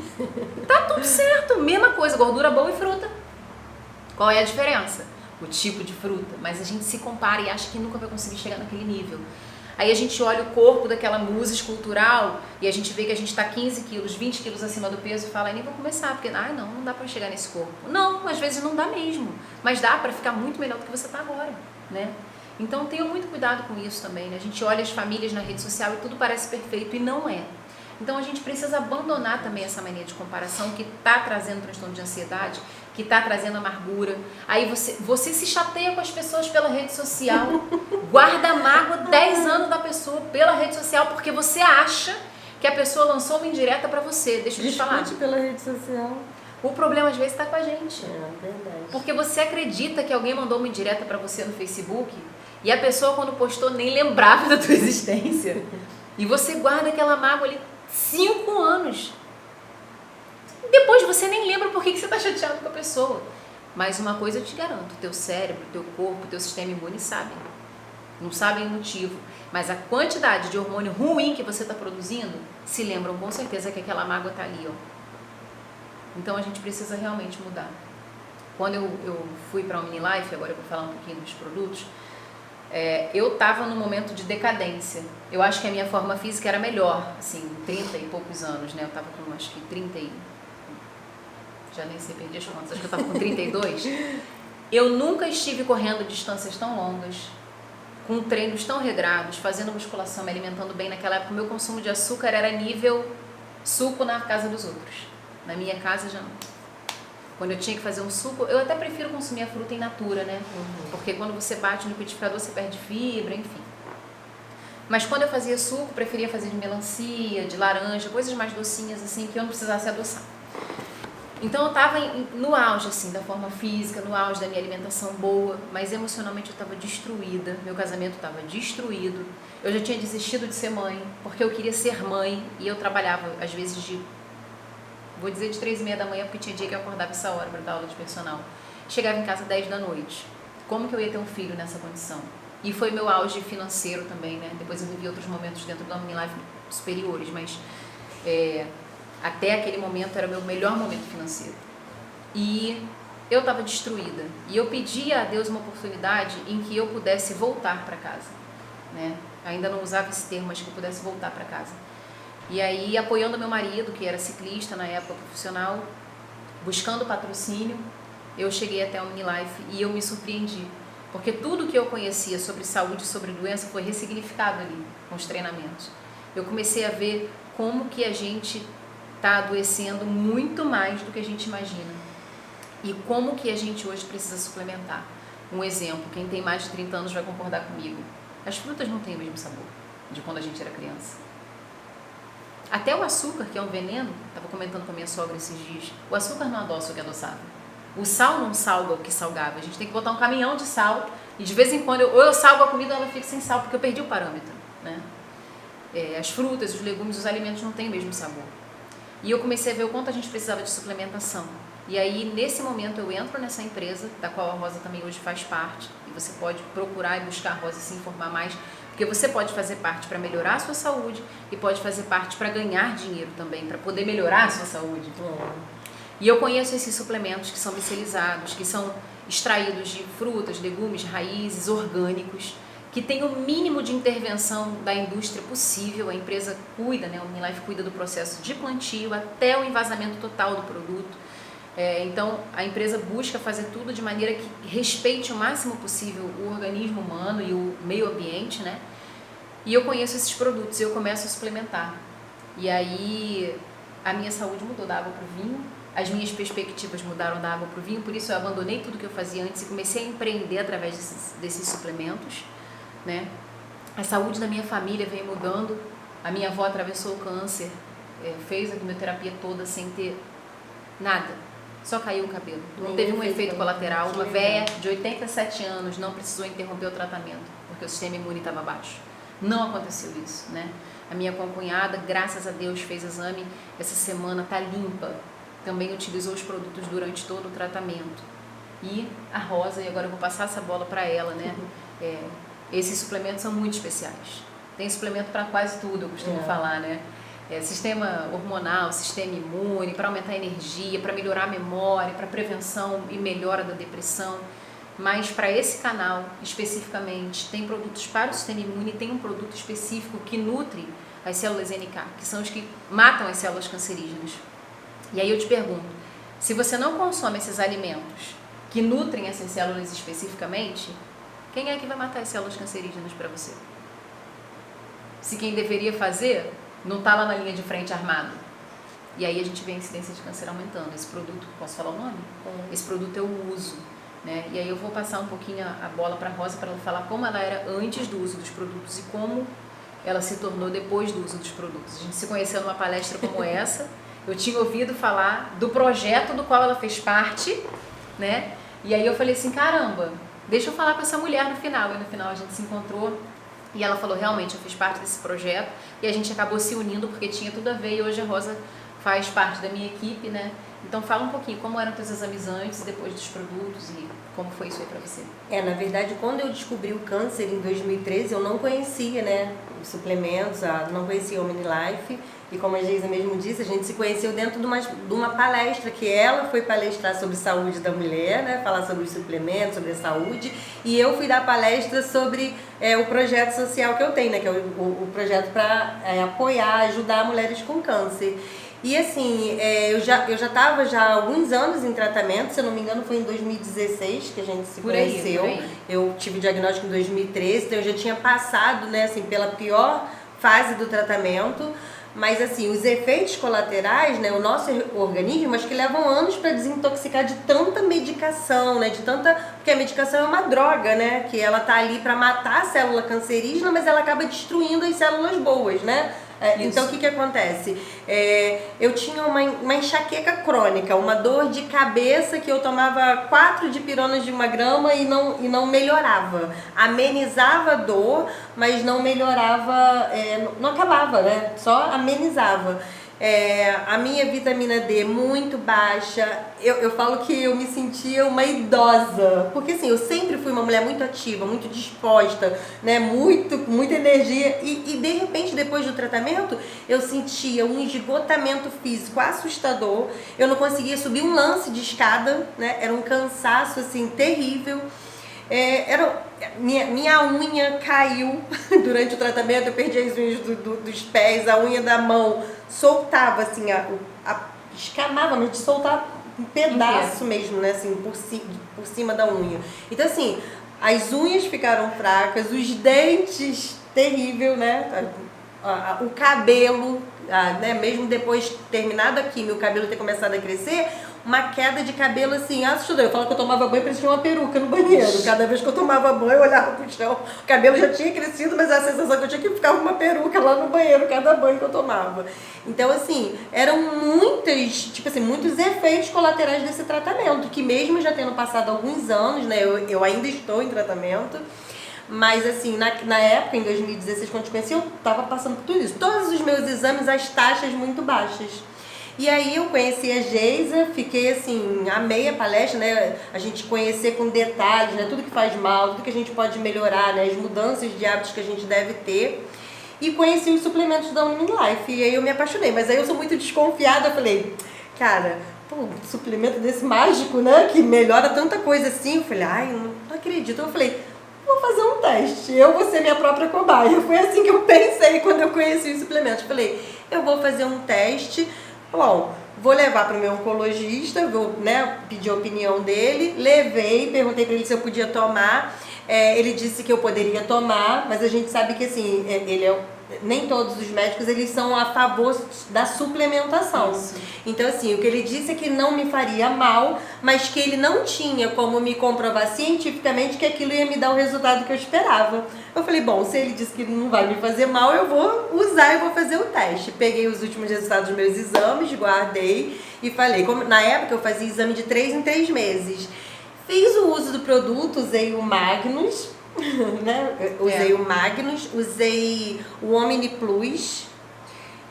Tá tudo certo, mesma coisa, gordura boa e fruta. Qual é a diferença? O tipo de fruta. Mas a gente se compara e acha que nunca vai conseguir chegar naquele nível. Aí a gente olha o corpo daquela musa escultural e a gente vê que a gente está 15 quilos, 20 quilos acima do peso e fala, nem vou começar, porque não dá para chegar nesse corpo. Não, às vezes não dá mesmo, mas dá para ficar muito melhor do que você está agora, né? Então tenham muito cuidado com isso também, né? A gente olha as famílias na rede social e tudo parece perfeito e não é. Então a gente precisa abandonar também essa mania de comparação que está trazendo transtorno de ansiedade, que está trazendo amargura. Aí você se chateia com as pessoas pela rede social, guarda mágoa 10 anos da pessoa pela rede social, porque você acha que a pessoa lançou uma indireta para você. Deixa eu te falar. Discute pela rede social. O problema às vezes está com a gente. É verdade. Porque você acredita que alguém mandou uma indireta para você no Facebook e a pessoa quando postou nem lembrava da tua existência. E você guarda aquela mágoa ali 5 anos. Depois você nem lembra por que você está chateado com a pessoa. Mas uma coisa eu te garanto, teu cérebro, teu corpo, teu sistema imune sabem. Não sabem o motivo. Mas a quantidade de hormônio ruim que você está produzindo, se lembram com certeza que aquela mágoa está ali, ó. Então a gente precisa realmente mudar. Quando eu fui para a Omnilife, agora eu vou falar um pouquinho dos produtos, eu estava num momento de decadência. Eu acho que a minha forma física era melhor, assim, 30 e poucos anos, né? Eu estava com, acho que 30 e... já nem sei, perdi as contas, acho que eu estava com 32. Eu nunca estive correndo distâncias tão longas, com treinos tão regrados, fazendo musculação, me alimentando bem. Naquela época, o meu consumo de açúcar era nível suco na casa dos outros. Na minha casa já não. Quando eu tinha que fazer um suco, eu até prefiro consumir a fruta in natura, né? Porque quando você bate no liquidificador, você perde fibra, enfim. Mas quando eu fazia suco, preferia fazer de melancia, de laranja, coisas mais docinhas, assim, que eu não precisasse adoçar. Então eu estava no auge, assim, da forma física, no auge da minha alimentação boa, mas emocionalmente eu estava destruída, meu casamento estava destruído. Eu já tinha desistido de ser mãe, porque eu queria ser mãe, e eu trabalhava, às vezes, vou dizer de 3h30 da manhã, porque tinha dia que eu acordava essa hora para dar aula de personal. Chegava em casa 10 da noite. Como que eu ia ter um filho nessa condição? E foi meu auge financeiro também, né? Depois eu vivi outros momentos dentro da minha life superiores, mas até aquele momento era o meu melhor momento financeiro. E eu estava destruída. E eu pedi a Deus uma oportunidade em que eu pudesse voltar para casa, né? Ainda não usava esse termo, mas que eu pudesse voltar para casa. E aí, apoiando meu marido, que era ciclista na época, profissional, buscando patrocínio, eu cheguei até o Minilife e eu me surpreendi. Porque tudo que eu conhecia sobre saúde e sobre doença foi ressignificado ali, com os treinamentos. Eu comecei a ver como que a gente está adoecendo muito mais do que a gente imagina. E como que a gente hoje precisa suplementar. Um exemplo, quem tem mais de 30 anos vai concordar comigo. As frutas não têm o mesmo sabor de quando a gente era criança. Até o açúcar, que é um veneno, estava comentando com a minha sogra esses dias, o açúcar não adoça o que adoçava. O sal não salga o que salgava. A gente tem que botar um caminhão de sal e de vez em quando ou eu salgo a comida ou ela fica sem sal, porque eu perdi o parâmetro, né? As frutas, os legumes, os alimentos não têm o mesmo sabor. E eu comecei a ver o quanto a gente precisava de suplementação. E aí, nesse momento, eu entro nessa empresa, da qual a Rosa também hoje faz parte, e você pode procurar e buscar a Rosa e se informar mais, porque você pode fazer parte para melhorar a sua saúde e pode fazer parte para ganhar dinheiro também, para poder melhorar a sua saúde. E eu conheço esses suplementos que são micelizados, que são extraídos de frutas, legumes, raízes, orgânicos, que tem o mínimo de intervenção da indústria possível. A empresa cuida, né? O Minilife cuida do processo de plantio até o envasamento total do produto. Então, a empresa busca fazer tudo de maneira que respeite o máximo possível o organismo humano e o meio ambiente, né? E eu conheço esses produtos e eu começo a suplementar. E aí, a minha saúde mudou da água para o vinho, as minhas perspectivas mudaram da água para o vinho, por isso eu abandonei tudo que eu fazia antes e comecei a empreender através desses suplementos, né? A saúde da minha família veio mudando. A minha avó atravessou o câncer, fez a quimioterapia toda sem ter nada. Só caiu o cabelo. Não teve um efeito colateral. Uma véia de 87 anos não precisou interromper o tratamento, porque o sistema imune estava baixo. Não aconteceu isso, né? A minha concunhada, graças a Deus, fez exame essa semana, tá limpa. Também utilizou os produtos durante todo o tratamento. E a Rosa, e agora eu vou passar essa bola para ela, né? Esses suplementos são muito especiais. Tem suplemento para quase tudo, eu costumo falar, né? Sistema hormonal, sistema imune, para aumentar a energia, para melhorar a memória, para prevenção e melhora da depressão. Mas para esse canal, especificamente, tem produtos para o sistema imune, tem um produto específico que nutre as células NK, que são os que matam as células cancerígenas. E aí eu te pergunto, se você não consome esses alimentos que nutrem essas células especificamente, quem é que vai matar as células cancerígenas para você? Se quem deveria fazer não está lá na linha de frente armado. E aí a gente vê a incidência de câncer aumentando. Esse produto, posso falar o nome? Esse produto eu uso, né? E aí eu vou passar um pouquinho a bola para a Rosa para ela falar como ela era antes do uso dos produtos e como ela se tornou depois do uso dos produtos. A gente se conheceu numa palestra como essa. Eu tinha ouvido falar do projeto do qual ela fez parte, né? E aí eu falei assim, caramba, deixa eu falar com essa mulher no final. E no final a gente se encontrou. E ela falou, realmente, eu fiz parte desse projeto e a gente acabou se unindo porque tinha tudo a ver e hoje a Rosa faz parte da minha equipe, né? Então fala um pouquinho como eram teus exames antes e depois dos produtos e como foi isso aí pra você. Na verdade, quando eu descobri o câncer em 2013, eu não conhecia, né, os suplementos, não conhecia o OmniLife. E como a Geisa mesmo disse, a gente se conheceu dentro de uma palestra, que ela foi palestrar sobre saúde da mulher, né, falar sobre os suplementos, sobre a saúde, e eu fui dar palestra sobre o projeto social que eu tenho, né, que é o projeto para apoiar, ajudar mulheres com câncer. E assim, eu já estava há alguns anos em tratamento, se eu não me engano foi em 2016 que a gente se conheceu. Por aí. Eu tive diagnóstico em 2013, então eu já tinha passado, né, assim, pela pior fase do tratamento. Mas assim, os efeitos colaterais, né, o nosso organismo, acho que levam anos para desintoxicar de tanta medicação, né, porque a medicação é uma droga, né, que ela tá ali para matar a célula cancerígena, mas ela acaba destruindo as células boas, né? Então o que acontece? Eu tinha uma enxaqueca crônica, uma dor de cabeça que eu tomava 4 dipironas de 1 grama e não melhorava. Amenizava a dor, mas não melhorava, não acabava, né? Só amenizava. A minha vitamina D muito baixa, eu falo que eu me sentia uma idosa, porque assim, eu sempre fui uma mulher muito ativa, muito disposta, né, muita energia e de repente depois do tratamento eu sentia um esgotamento físico assustador, eu não conseguia subir um lance de escada, né, era um cansaço assim terrível. Minha unha caiu durante o tratamento, eu perdi as unhas dos pés, a unha da mão soltava assim, escamava, mas de soltar um pedaço mesmo, né, assim, por cima da unha. Então assim, as unhas ficaram fracas, os dentes, terrível, né, o cabelo, né, mesmo depois terminado a quimio, o cabelo ter começado a crescer, uma queda de cabelo assim, assustadora. Eu falo que eu tomava banho, parecia uma peruca no banheiro. Cada vez que eu tomava banho, eu olhava pro chão, o cabelo já tinha crescido, mas a sensação que eu tinha que ficava uma peruca lá no banheiro, cada banho que eu tomava. Então, assim, eram muitos efeitos colaterais desse tratamento, que mesmo já tendo passado alguns anos, né, eu ainda estou em tratamento. Mas assim, na época, em 2016, quando eu te conheci, eu tava passando por tudo isso. Todos os meus exames, as taxas muito baixas. E aí eu conheci a Geisa, fiquei assim, amei a palestra, né? A gente conhecer com detalhes, né? Tudo que faz mal, tudo que a gente pode melhorar, né? As mudanças de hábitos que a gente deve ter. E conheci os suplementos da OmniLife. E aí eu me apaixonei. Mas aí eu sou muito desconfiada, eu falei, cara, suplemento desse mágico, né? Que melhora tanta coisa assim. Eu falei, ai, eu não acredito. Eu falei, vou fazer um teste, eu vou ser minha própria cobaia. Foi assim que eu pensei quando eu conheci os suplementos. Falei, eu vou fazer um teste. Bom, vou levar para o meu oncologista, vou, né, pedir a opinião dele. Levei, perguntei para ele se eu podia tomar. Ele disse que eu poderia tomar, mas a gente sabe que assim, nem todos os médicos eles são a favor da suplementação. Isso. Então assim, o que ele disse é que não me faria mal, mas que ele não tinha como me comprovar cientificamente que aquilo ia me dar o resultado que eu esperava. Eu falei, bom, se ele disse que não vai me fazer mal, eu vou usar e vou fazer o teste. Peguei os últimos resultados dos meus exames, guardei e falei, como na época eu fazia exame de 3 em 3 meses. Fiz o uso do produto, usei o Magnus, né? Usei o Magnus, usei o Omni Plus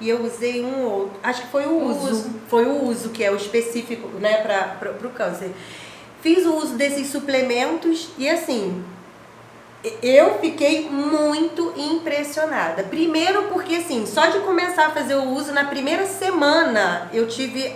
e eu usei um outro, acho que foi o uso. Foi o uso, que é o específico, né, para o câncer. Fiz o uso desses suplementos e assim, eu fiquei muito impressionada. Primeiro porque assim, só de começar a fazer o uso, na primeira semana eu tive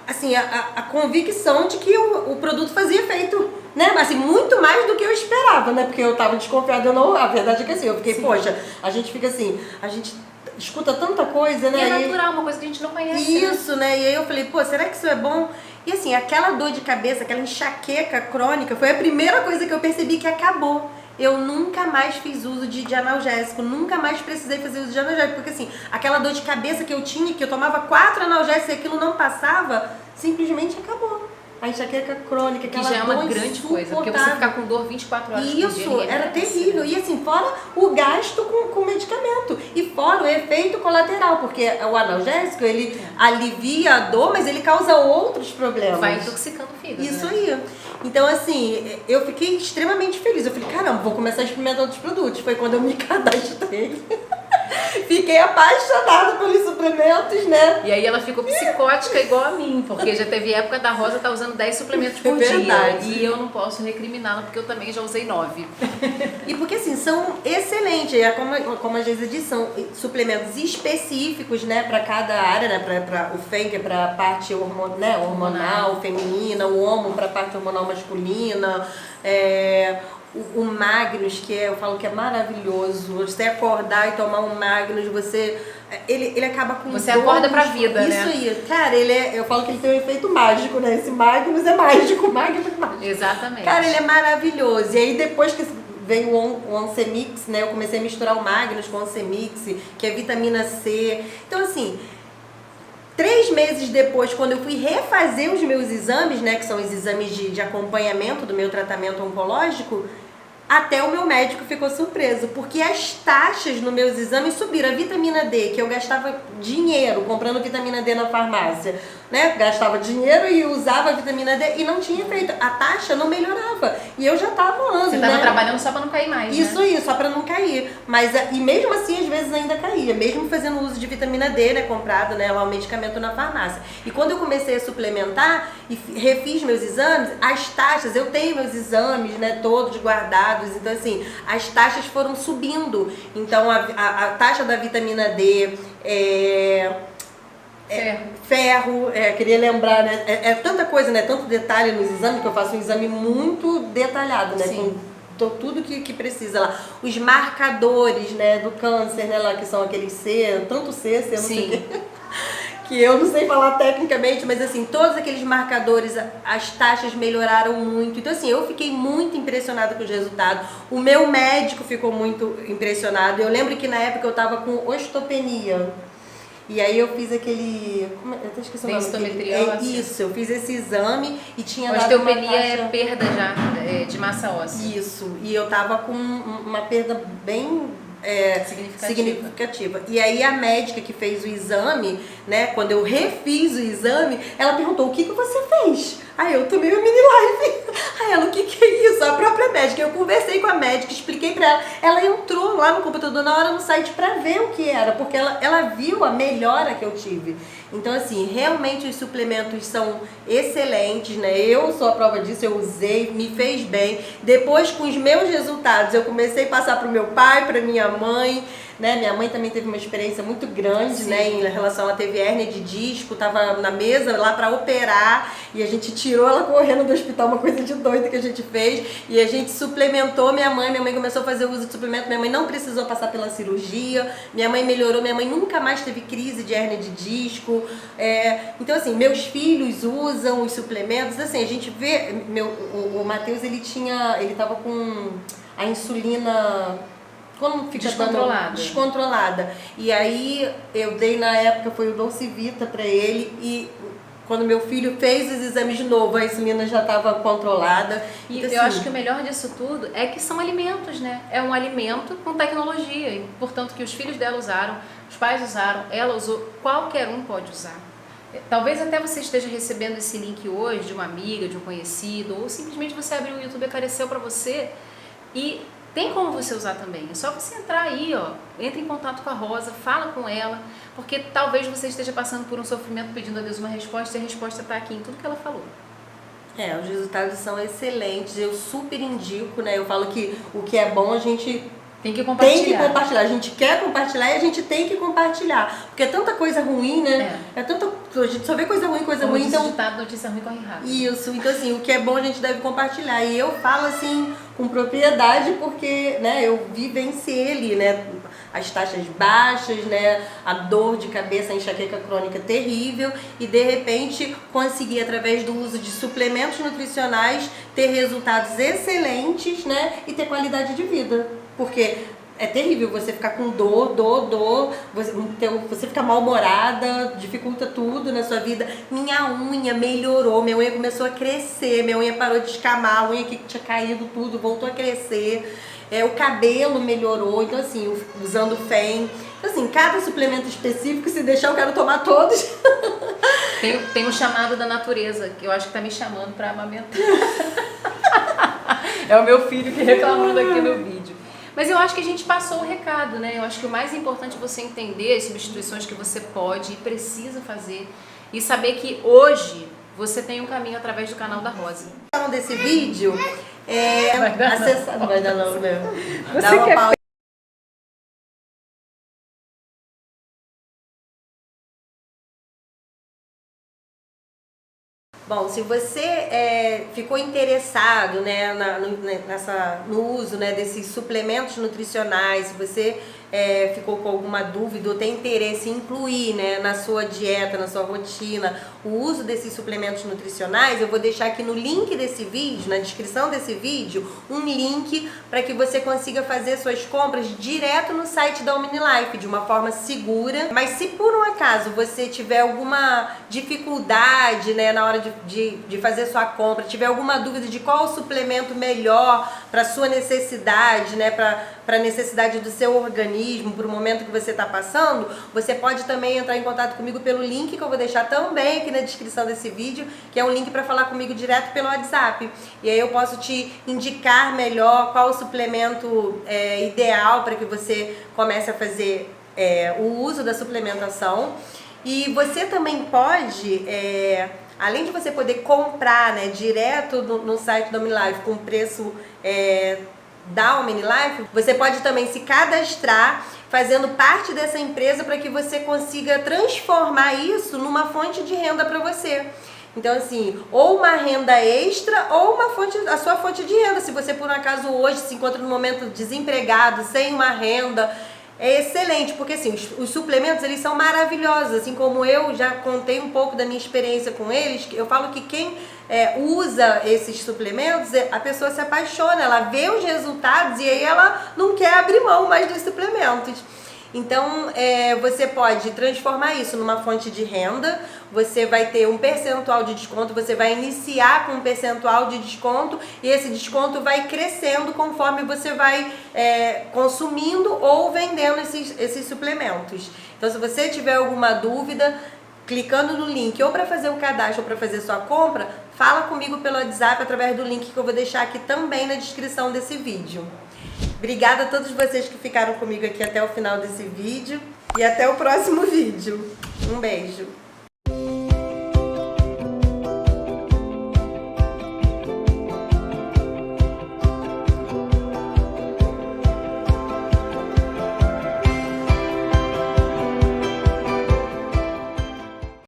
assim, a convicção de que o produto fazia efeito, né? Assim, muito mais do que eu esperava, né? Porque eu tava desconfiada, a verdade é que assim, eu fiquei, poxa, a gente fica assim, a gente escuta tanta coisa, né? E é natural, uma coisa que a gente não conhece. Isso, né? E aí eu falei, pô, será que isso é bom? E assim, aquela dor de cabeça, aquela enxaqueca crônica, foi a primeira coisa que eu percebi que acabou. Eu nunca mais fiz uso de analgésico, nunca mais precisei fazer uso de analgésico, porque assim, aquela dor de cabeça que eu tinha, que eu tomava 4 analgésicos e aquilo não passava, simplesmente acabou. A enxaqueca crônica, que já é uma grande coisa, porque você ficar com dor 24 horas por dia. Isso, era terrível. E assim, fora o gasto com medicamento. E fora o efeito colateral, porque o analgésico, ele alivia a dor, mas ele causa outros problemas. Vai intoxicando o fígado. Isso aí. Então, assim, eu fiquei extremamente feliz. Eu falei, caramba, vou começar a experimentar outros produtos. Foi quando eu me cadastrei. Fiquei apaixonada pelos suplementos, né? E aí ela ficou psicótica igual a mim, porque já teve época da Rosa tá usando 10 suplementos por dia. E eu não posso recriminá-la, porque eu também já usei 9. E porque assim, são excelentes, como a Geisa disse, são suplementos específicos, né, para cada área, né, para o FEM, que é para a parte hormonal feminina, o HOMO para a parte hormonal masculina, o Magnus, que eu falo que é maravilhoso. Você acordar e tomar um Magnus, ele acaba com você acorda pra vida, isso né? Isso aí. Cara, eu falo que ele tem um efeito mágico, né? Esse Magnus é mágico, Magnus é mágico. Exatamente. Cara, ele é maravilhoso. E aí depois que veio o Oncemix, né? Eu comecei a misturar o Magnus com o Oncemix, que é vitamina C. Então, assim, 3 meses depois, quando eu fui refazer os meus exames, né, que são os exames de acompanhamento do meu tratamento oncológico, até o meu médico ficou surpreso, porque as taxas nos meus exames subiram. A vitamina D, que eu gastava dinheiro comprando vitamina D na farmácia, né? Gastava dinheiro e usava a vitamina D e não tinha efeito. A taxa não melhorava. E eu já estava anos, você estava trabalhando só para não cair mais, isso né? Isso, só para não cair. Mas, e mesmo assim, às vezes ainda caía. Mesmo fazendo uso de vitamina D, né? Comprado, né? Lá o medicamento na farmácia. E quando eu comecei a suplementar e refiz meus exames, as taxas, eu tenho meus exames, né? Todos guardados. Então, assim, as taxas foram subindo. Então, a taxa da vitamina D, ferro, queria lembrar, né? É tanta coisa, né? Tanto detalhe nos exames, que eu faço um exame muito detalhado, né? Sim. Com tudo que precisa lá. Os marcadores, né? Do câncer, né? Lá que são aqueles C, tanto C, não sei o quê. Que eu não sei falar tecnicamente, mas assim, todos aqueles marcadores, as taxas melhoraram muito. Então assim, eu fiquei muito impressionada com os resultados. O meu médico ficou muito impressionado. Eu lembro que na época eu tava com osteopenia. E aí eu fiz aquele... eu até esqueci o nome. Densitometria óssea. Isso, eu fiz esse exame e tinha dado uma osteopenia taxa... é perda já de massa óssea. Isso, e eu tava com uma perda bem... significativa. E aí a médica que fez o exame, né, quando eu refiz o exame, ela perguntou: o que você fez? Aí eu tomei uma mini live. Aí ela: o que é isso? A própria médica. Eu conversei com a médica, expliquei pra ela. Ela entrou lá no computador na hora no site pra ver o que era, porque ela viu a melhora que eu tive. Então, assim, realmente os suplementos são excelentes, né? Eu sou a prova disso, eu usei, me fez bem. Depois, com os meus resultados, eu comecei a passar pro meu pai, pra minha mãe, né? Minha mãe também teve uma experiência muito grande, sim, né? Em relação, ela teve hérnia de disco, tava na mesa lá pra operar e a gente tirou ela correndo do hospital, uma coisa de doida que a gente fez, e a gente suplementou minha mãe começou a fazer uso de suplemento, minha mãe não precisou passar pela cirurgia, minha mãe melhorou, minha mãe nunca mais teve crise de hérnia de disco. Então assim, meus filhos usam os suplementos, assim, a gente vê, o Matheus, ele tava com a insulina... Quando fica descontrolada. E aí eu dei na época, foi o Dolcivita pra ele, e quando meu filho fez os exames de novo, a insulina já estava controlada. E então, eu assim, acho que o melhor disso tudo é que são alimentos, né? É um alimento com tecnologia, e portanto que os filhos dela usaram, os pais usaram, ela usou, qualquer um pode usar. Talvez até você esteja recebendo esse link hoje de uma amiga, de um conhecido, ou simplesmente você abriu o YouTube e apareceu para você, e tem como você usar também. É só você entrar aí, ó, entra em contato com a Rosa, fala com ela, porque talvez você esteja passando por um sofrimento pedindo a Deus uma resposta, e a resposta está aqui em tudo que ela falou. Os resultados são excelentes, eu super indico, né? Eu falo que o que é bom a gente tem que compartilhar. A gente quer compartilhar e a gente tem que compartilhar. Porque é tanta coisa ruim, né? A gente só vê coisa ruim, ruim. Então, ditado, notícia ruim corre rápido. Isso, então assim, o que é bom a gente deve compartilhar. E eu falo assim com propriedade porque, né, eu vivenciei ali, né? As taxas baixas, né? A dor de cabeça, a enxaqueca crônica terrível, e de repente conseguir, através do uso de suplementos nutricionais, ter resultados excelentes, né? E ter qualidade de vida. Porque é terrível você ficar com dor, você fica mal-humorada, dificulta tudo na sua vida. Minha unha melhorou, minha unha começou a crescer, minha unha parou de escamar, a unha que tinha caído tudo, voltou a crescer. O cabelo melhorou, então assim, usando FEM. Então assim, cada suplemento específico, se deixar eu quero tomar todos. Tem um chamado da natureza, que eu acho que tá me chamando pra amamentar. É o meu filho que reclamando aqui no vídeo. Mas eu acho que a gente passou o recado, né? Eu acho que o mais importante é você entender as substituições que você pode e precisa fazer e saber que hoje você tem um caminho através do canal da Rosa. Então, desse vídeo é acessar. Não vai dar não, meu. Dá Você uma quer pausa. Bom, se você ficou interessado, né, no uso, né, desses suplementos nutricionais, se você ficou com alguma dúvida ou tem interesse em incluir, né, na sua dieta, na sua rotina, o uso desses suplementos nutricionais, eu vou deixar aqui no link desse vídeo, na descrição desse vídeo, um link para que você consiga fazer suas compras direto no site da OmniLife, de uma forma segura. Mas se por um acaso você tiver alguma dificuldade, né, na hora de fazer sua compra, tiver alguma dúvida de qual o suplemento melhor para sua necessidade, né, para a necessidade do seu organismo, para o momento que você está passando, você pode também entrar em contato comigo pelo link que eu vou deixar também aqui na descrição desse vídeo, que é um link para falar comigo direto pelo WhatsApp. E aí eu posso te indicar melhor qual o suplemento ideal para que você comece a fazer o uso da suplementação. E você também pode, além de você poder comprar, né, direto no site da OmniLife com preço da OmniLife, você pode também se cadastrar fazendo parte dessa empresa para que você consiga transformar isso numa fonte de renda para você. Então, assim, ou uma renda extra ou a sua fonte de renda. Se você, por um acaso, hoje se encontra no momento desempregado, sem uma renda, é excelente, porque assim, os suplementos, eles são maravilhosos, assim como eu já contei um pouco da minha experiência com eles. Eu falo que quem usa esses suplementos, a pessoa se apaixona, ela vê os resultados e aí ela não quer abrir mão mais dos suplementos. Então, você pode transformar isso numa fonte de renda, você vai ter um percentual de desconto, você vai iniciar com um percentual de desconto e esse desconto vai crescendo conforme você vai consumindo ou vendendo esses suplementos. Então, se você tiver alguma dúvida, clicando no link ou para fazer o cadastro ou para fazer sua compra, fala comigo pelo WhatsApp através do link que eu vou deixar aqui também na descrição desse vídeo. Obrigada a todos vocês que ficaram comigo aqui até o final desse vídeo e até o próximo vídeo. Um beijo!